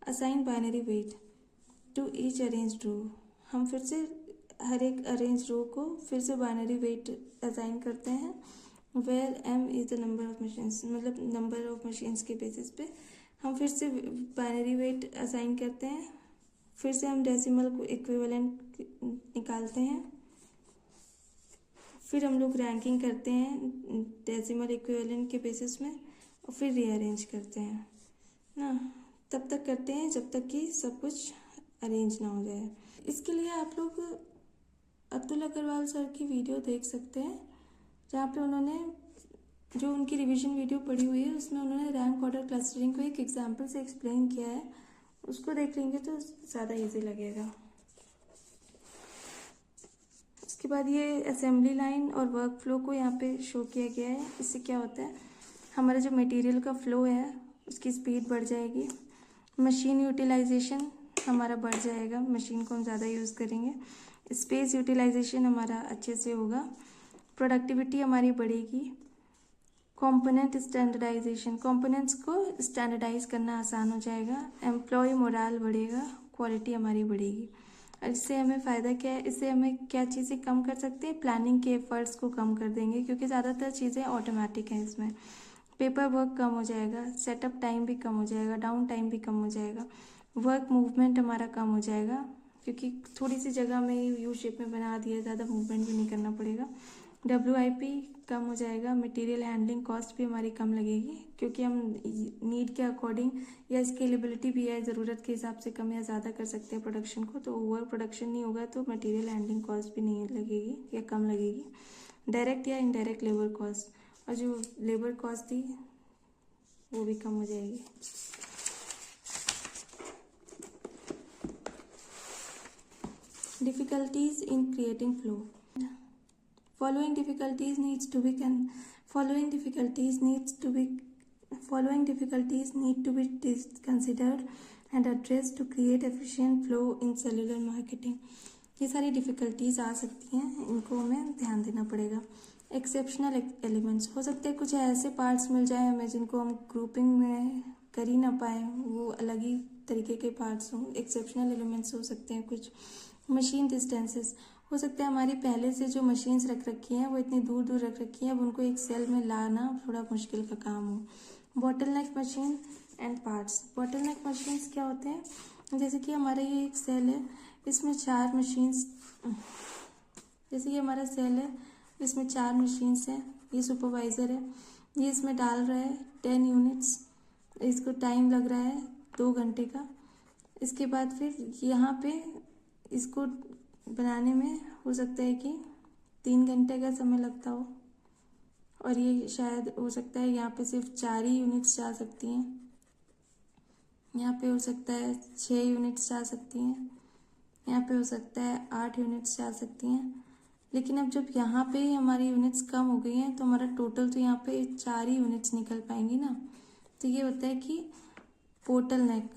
assign binary weight to each arrange row. हम फिर से हर एक अरेंज रो को फिर से बाइनरी वेट असाइन करते हैं, where m is the number of machines, मतलब नंबर ऑफ मशीन्स के बेसिस पे हम फिर से बाइनरी वेट असाइन करते हैं। फिर से हम डेसिमल इक्विवेलेंट निकालते हैं, फिर हम लोग रैंकिंग करते हैं डेसिमल इक्विवेलेंट के बेसिस में, और फिर रीअरेंज करते हैं ना। तब तक करते हैं जब तक कि सब कुछ अरेंज ना हो जाए। इसके लिए आप लोग अब्दुल अग्रवाल सर की वीडियो देख सकते हैं, जहाँ पे उन्होंने जो उनकी रिवीजन वीडियो पड़ी हुई है उसमें उन्होंने रैंक ऑर्डर क्लस्टरिंग को एक एग्जाम्पल से एक्सप्लेन किया है, उसको देख लेंगे तो ज़्यादा इजी लगेगा। उसके बाद ये असेंबली लाइन और वर्क फ्लो को यहाँ पे शो किया गया है। इससे क्या होता है, हमारा जो मटेरियल का फ्लो है उसकी स्पीड बढ़ जाएगी, मशीन यूटिलाइजेशन हमारा बढ़ जाएगा, मशीन को हम ज़्यादा यूज़ करेंगे, स्पेस यूटिलाइजेशन हमारा अच्छे से होगा, प्रोडक्टिविटी हमारी बढ़ेगी, कंपोनेंट स्टैंडर्डाइजेशन, कंपोनेंट्स को स्टैंडर्डाइज करना आसान हो जाएगा, एम्प्लॉय मोराल बढ़ेगा, क्वालिटी हमारी बढ़ेगी। और इससे हमें फ़ायदा क्या है, इससे हमें क्या चीज़ें कम कर सकते हैं, प्लानिंग के एफर्ट्स को कम कर देंगे क्योंकि ज़्यादातर चीज़ें ऑटोमेटिक हैं। इसमें पेपर वर्क कम हो जाएगा, सेटअप टाइम भी कम हो जाएगा, डाउन टाइम भी कम हो जाएगा, वर्क मूवमेंट हमारा कम हो जाएगा क्योंकि थोड़ी सी जगह में यू शेप में बना दिया, ज़्यादा मूवमेंट भी नहीं करना पड़ेगा। WIP कम हो जाएगा, मटेरियल हैंडलिंग कॉस्ट भी हमारी कम लगेगी क्योंकि हम नीड के अकॉर्डिंग या स्केलेबिलिटी भी है, ज़रूरत के हिसाब से कम या ज़्यादा कर सकते हैं प्रोडक्शन को, तो ओवर प्रोडक्शन नहीं होगा तो मटेरियल हैंडलिंग कॉस्ट भी नहीं लगेगी या कम लगेगी। डायरेक्ट या इनडायरेक्ट लेबर कॉस्ट, और जो लेबर कॉस्ट थी वो भी कम हो जाएगी। Difficulties in creating flow, following difficulties need to be considered and addressed to create efficient flow in cellular marketing। ये सारी डिफ़िकल्टीज आ सकती हैं, इनको हमें ध्यान देना पड़ेगा। एक्सेप्शनल एलिमेंट्स, हो सकते हैं कुछ ऐसे पार्ट्स मिल जाए हमें जिनको हम ग्रुपिंग में कर ही ना पाए, वो अलग ही तरीके के पार्ट्स हों, एक्सेप्शनल एलिमेंट्स हो सकते हैं कुछ। मशीन डिस्टेंसेस, हो सकता है हमारी पहले से जो मशीन्स रख रखी हैं वो इतनी दूर दूर रख रखी हैं, अब उनको एक सेल में लाना थोड़ा मुश्किल का काम हो। Bottleneck machine and parts, bottleneck machines क्या होते हैं, जैसे कि हमारा ये एक सेल है, इसमें 4 मशीन्स, जैसे ये हमारा सेल है इसमें 4 मशीन्स हैं, ये सुपरवाइज़र है, ये इसमें डाल रहा है 10 यूनिट्स, इसको टाइम लग रहा है 2 घंटे का। इसके बाद फिर यहाँ पे इसको बनाने में हो सकता है कि 3 घंटे का समय लगता हो, और ये शायद हो सकता है यहाँ पे सिर्फ 4 ही यूनिट्स जा सकती हैं, यहाँ पे हो सकता है 6 यूनिट्स जा सकती हैं, यहाँ पे हो सकता है 8 यूनिट्स जा सकती हैं। लेकिन अब जब यहाँ पे हमारी यूनिट्स कम हो गई हैं तो हमारा टोटल तो यहाँ पे 4 ही यूनिट्स निकल पाएंगी ना। तो ये होता है कि बोटल नेक,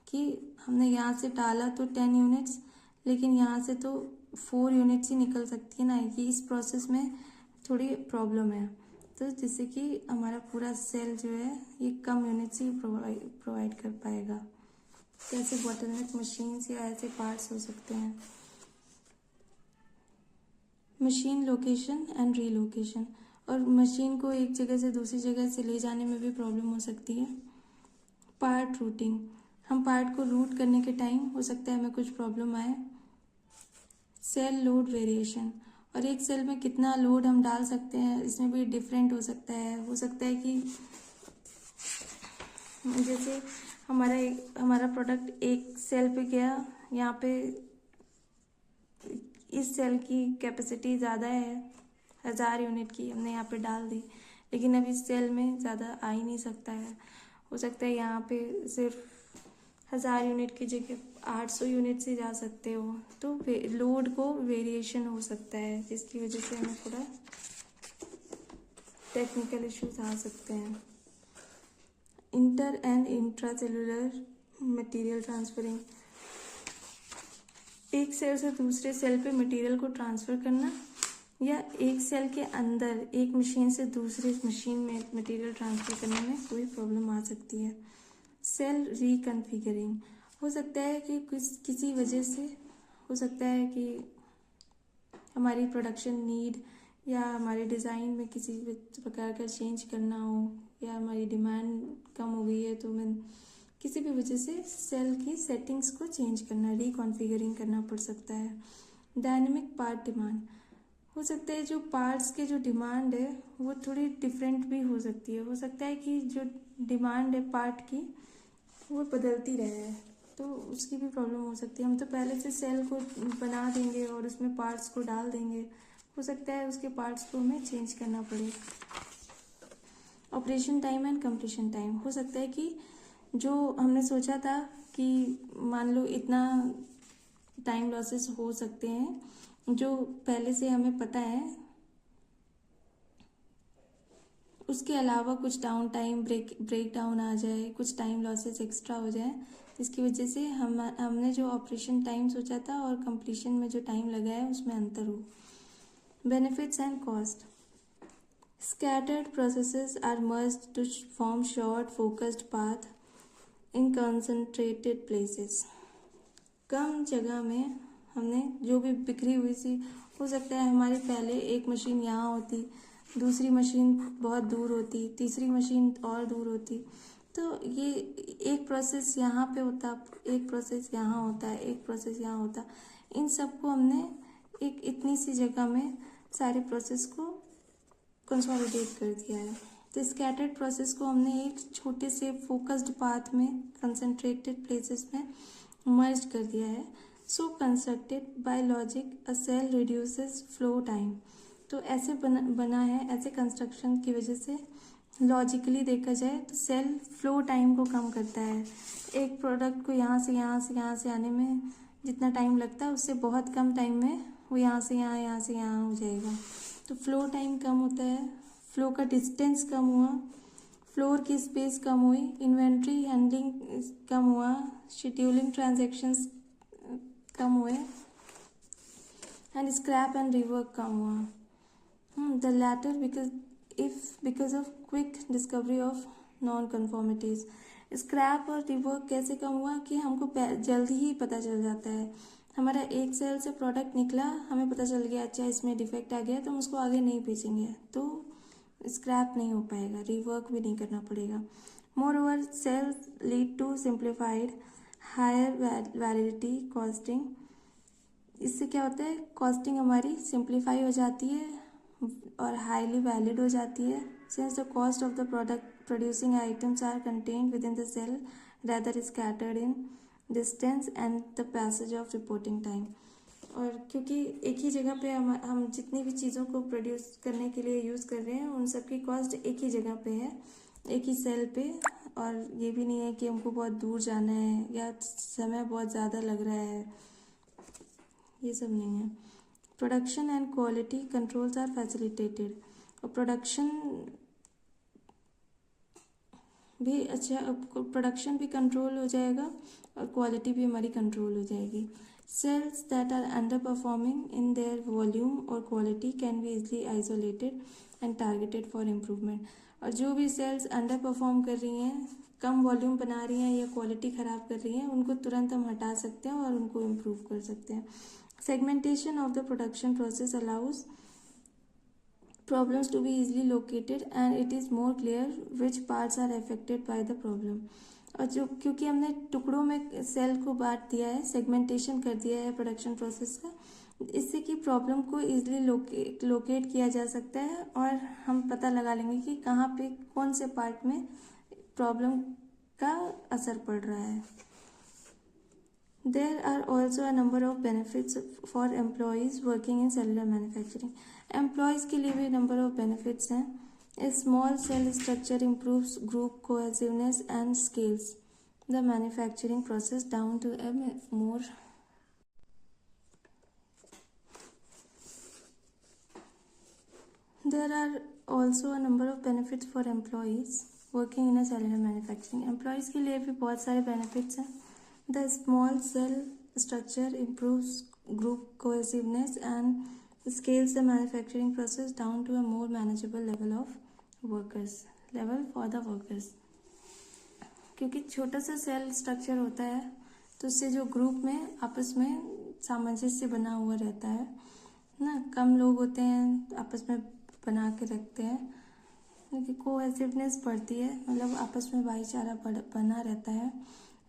कि हमने यहाँ से डाला तो 10 यूनिट्स, लेकिन यहाँ से तो 4 यूनिट्स ही निकल सकती है ना, ये इस प्रोसेस में थोड़ी प्रॉब्लम है। तो जिससे कि हमारा पूरा सेल जो है ये कम यूनिट्स ही प्रोवाइड कर पाएगा। तो ऐसे बॉटलनेक मशीन्स या ऐसे पार्ट्स हो सकते हैं। मशीन लोकेशन एंड रीलोकेशन, और मशीन को एक जगह से दूसरी जगह से ले जाने में भी प्रॉब्लम हो सकती है। पार्ट रूटिंग, हम पार्ट को रूट करने के टाइम हो सकता है हमें कुछ प्रॉब्लम आए। सेल लोड वेरिएशन, और एक सेल में कितना लोड हम डाल सकते हैं इसमें भी डिफरेंट हो सकता है कि जैसे हमारा प्रोडक्ट एक सेल पे गया, यहाँ पे इस सेल की कैपेसिटी ज़्यादा है 1000 यूनिट की, हमने यहाँ पे डाल दी, लेकिन अब इस सेल में ज़्यादा आ ही नहीं सकता है, हो सकता है यहाँ पे सिर्फ 1000 यूनिट की जगह 800 यूनिट से जा सकते हो। तो लोड को वेरिएशन हो सकता है, जिसकी वजह से हमें थोड़ा टेक्निकल इश्यूज आ सकते हैं। Inter and intra cellular material transferring, एक सेल से दूसरे सेल पे मटेरियल को ट्रांसफ़र करना, या एक सेल के अंदर एक मशीन से दूसरे मशीन में मटेरियल ट्रांसफ़र करने में कोई प्रॉब्लम आ सकती है। सेल रिकन्फिगरिंग, हो सकता है कि किसी वजह से हो सकता है कि हमारी प्रोडक्शन नीड या हमारे डिज़ाइन में किसी प्रकार का चेंज करना हो, या हमारी डिमांड कम हो गई है तो मैं किसी भी वजह से सेल की सेटिंग्स को चेंज करना, रिकॉन्फ़िगरिंग करना पड़ सकता है। डायनेमिक पार्ट डिमांड, हो सकता है जो पार्ट्स के जो डिमांड है वो थोड़ी डिफरेंट भी हो सकती है, हो सकता है कि जो डिमांड है पार्ट की वो बदलती रहे, तो उसकी भी प्रॉब्लम हो सकती है। हम तो पहले से सेल को बना देंगे और उसमें पार्ट्स को डाल देंगे, हो सकता है उसके पार्ट्स को हमें चेंज करना पड़े। Operation time and completion time, हो सकता है कि जो हमने सोचा था कि मान लो इतना टाइम लॉसेस हो सकते हैं, जो पहले से हमें पता है, उसके अलावा कुछ डाउन टाइम ब्रेक डाउन आ जाए, कुछ टाइम लॉसेस एक्स्ट्रा हो जाए, जिसकी वजह से हमने जो ऑपरेशन टाइम सोचा था और कंप्लीशन में जो टाइम लगा है उसमें अंतर हो। Benefits and cost. Scattered processes are merged to form short focused path in concentrated places. कम जगह में हमने जो भी बिखरी हुई सी, हो सकता है हमारी पहले एक मशीन यहाँ होती, दूसरी मशीन बहुत दूर होती, तीसरी मशीन और दूर होती, तो ये एक प्रोसेस यहाँ पे होता, एक प्रोसेस यहाँ होता है, एक प्रोसेस यहाँ होता, इन सबको हमने एक इतनी सी जगह में सारे प्रोसेस को कंसोलिडेट कर दिया है। तो स्कैटर्ड प्रोसेस को हमने एक छोटे से फोकस्ड पाथ में, कंसंट्रेटेड प्लेसेस में मर्ज कर दिया है। So constructed by logic a cell reduces flow time. तो ऐसे बना है, ऐसे कंस्ट्रक्शन की वजह से लॉजिकली देखा जाए तो सेल फ्लो टाइम को कम करता है। एक प्रोडक्ट को यहाँ से आने में जितना टाइम लगता है उससे बहुत कम टाइम में वो यहाँ से यहाँ हो जाएगा। तो फ्लो टाइम कम होता है, फ्लो का डिस्टेंस कम हुआ, फ्लोर की स्पेस कम हुई, इन्वेंट्री हैंडलिंग कम हुआ, शेड्यूलिंग ट्रांजैक्शंस कम हुए, एंड स्क्रैप एंड रिवर्क कम हुआ। The latter because of quick discovery of non conformities. Scrap और रिवर्क कैसे कम हुआ कि हमको जल्दी ही पता चल जाता है, हमारा एक सेल से प्रोडक्ट निकला, हमें पता चल गया अच्छा इसमें डिफेक्ट आ गया, तो हम उसको आगे नहीं भेजेंगे, तो स्क्रैप नहीं हो पाएगा, रिवर्क भी नहीं करना पड़ेगा। Moreover cells lead to simplified higher validity costing. इससे क्या होता है, कॉस्टिंग हमारी सिंप्लीफाई हो जाती है और हाईली वैलिड हो जाती है, since the cost of the product producing items are contained within the cell rather scattered in distance and the passage of reporting time। और क्योंकि एक ही जगह पे हम जितनी भी चीज़ों को प्रोड्यूस करने के लिए यूज़ कर रहे हैं उन सब की कॉस्ट एक ही जगह पे है, एक ही सेल पे, और ये भी नहीं है कि हमको बहुत दूर जाना है या समय बहुत ज़्यादा लग रहा है, ये सब नहीं है। Production and quality controls are facilitated. और प्रोडक्शन भी कंट्रोल हो जाएगा और क्वालिटी भी हमारी कंट्रोल हो जाएगी। Cells that are underperforming in their volume और quality can be easily isolated and targeted for improvement. और जो भी सेल्स अंडर परफॉर्म कर रही हैं, कम वॉल्यूम बना रही हैं या क्वालिटी ख़राब कर रही हैं, उनको तुरंत हम हटा सकते हैं और उनको इम्प्रूव कर सकते हैं। Segmentation of the production process allows problems to be easily located and it is more clear which parts are affected by the problem। और जो क्योंकि हमने टुकड़ों में सेल को बांट दिया है, सेगमेंटेशन कर दिया है प्रोडक्शन प्रोसेस का, इससे कि प्रॉब्लम को इजीली लोकेट किया जा सकता है और हम पता लगा लेंगे कि कहाँ पे कौन से पार्ट में प्रॉब्लम का असर पड़ रहा है। There are also a number of benefits for employees working in cellular manufacturing। Employees के लिए भी number of benefits हैं। A small cell structure improves group cohesiveness and scales the manufacturing process down to a more There are also a number of benefits for employees working in a cellular manufacturing। Employees के लिए भी बहुत सारे benefits हैं। The small cell structure improves group cohesiveness and scales the manufacturing process down to a more manageable level for the workers। क्योंकि छोटा सा सेल स्ट्रक्चर होता है तो उससे जो ग्रुप में आपस में सामंजस्य बना हुआ रहता है ना, कम लोग होते हैं आपस में बना के रखते हैं, क्योंकि कोहेसिवनेस बढ़ती है, मतलब आपस में भाईचारा बना रहता है।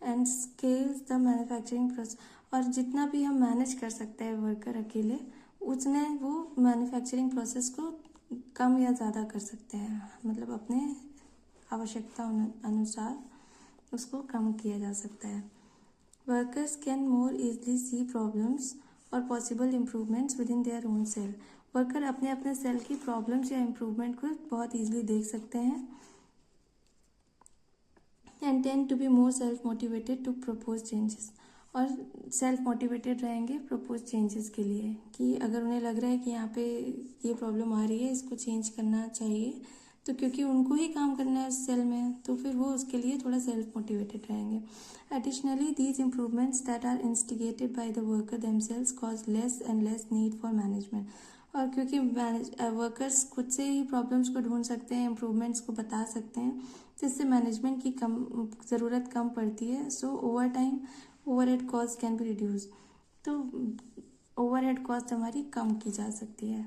And scales the manufacturing process, और जितना भी हम मैनेज कर सकते हैं वर्कर अकेले, उतने वो मैन्युफैक्चरिंग प्रोसेस को कम या ज़्यादा कर सकते हैं, मतलब अपने आवश्यकता अनुसार उसको कम किया जा सकता है। Workers can more easily see problems और possible improvements within their own cell. Worker अपने अपने सेल की प्रॉब्लम्स या इम्प्रूवमेंट को बहुत ईजिली देख सकते हैं and tend to be more self motivated to propose changes, और सेल्फ मोटिवेटेड रहेंगे प्रपोज चेंजेस के लिए, कि अगर उन्हें लग रहा है कि यहाँ पे ये प्रॉब्लम आ रही है, इसको चेंज करना चाहिए, तो क्योंकि उनको ही काम करना है उस सेल में, तो फिर वो उसके लिए थोड़ा सेल्फ मोटिवेटेड रहेंगे. Additionally these improvements that are instigated by the worker themselves cause less and less need for management, और क्योंकि वर्कर्स खुद से ही प्रॉब्लम्स को ढूंढ सकते हैं, इम्प्रूवमेंट्स को बता सकते हैं, जिससे मैनेजमेंट की ज़रूरत कम पड़ती है. So over time overhead cost can be reduce, तो ओवरहेड कॉस्ट हमारी कम की जा सकती है,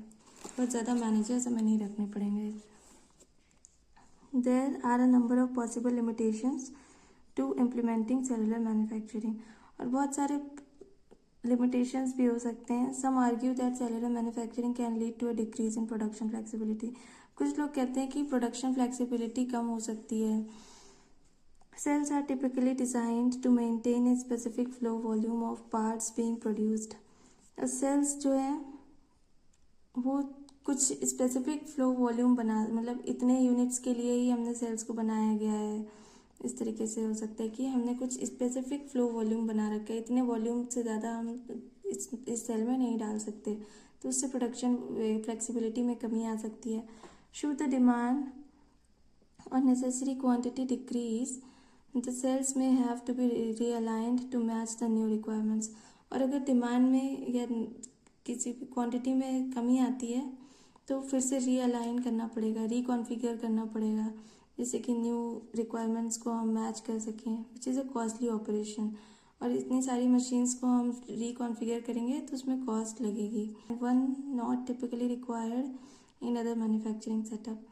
बहुत ज़्यादा मैनेजर्स हमें नहीं रखने पड़ेंगे. There are a number of possible limitations to implementing cellular manufacturing, और बहुत सारे limitations भी हो सकते हैं. Some argue that cellular manufacturing can lead to a decrease in production flexibility. कुछ लोग कहते हैं कि production flexibility कम हो सकती है. Cells are typically designed to maintain a specific flow volume of parts being produced. Cells जो है वो कुछ स्पेसिफिक फ्लो वॉल्यूम मतलब इतने यूनिट्स के लिए ही हमने सेल्स को बनाया गया है. इस तरीके से हो सकता है कि हमने कुछ स्पेसिफिक फ्लो वॉल्यूम बना रखा है, इतने वॉल्यूम से ज़्यादा हम इस सेल में नहीं डाल सकते, तो उससे प्रोडक्शन फ्लेक्सिबिलिटी में कमी आ सकती है. शुड द डिमांड और necessary quantity decrease, the cells may have to be realigned to match the new requirements, और अगर डिमांड में या किसी भी क्वांटिटी में कमी आती है तो फिर से रीअलाइन करना पड़ेगा, रिकॉन्फिगर करना पड़ेगा, जैसे कि न्यू रिक्वायरमेंट्स को हम मैच कर सकें, which is a costly operation. और इतनी सारी मशीन्स को हम रिकॉन्फिगर करेंगे तो उसमें कॉस्ट लगेगी. One not typically required in other manufacturing setup,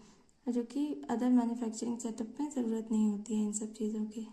जो कि अदर मैन्युफैक्चरिंग सेटअप में ज़रूरत नहीं होती है इन सब चीज़ों की.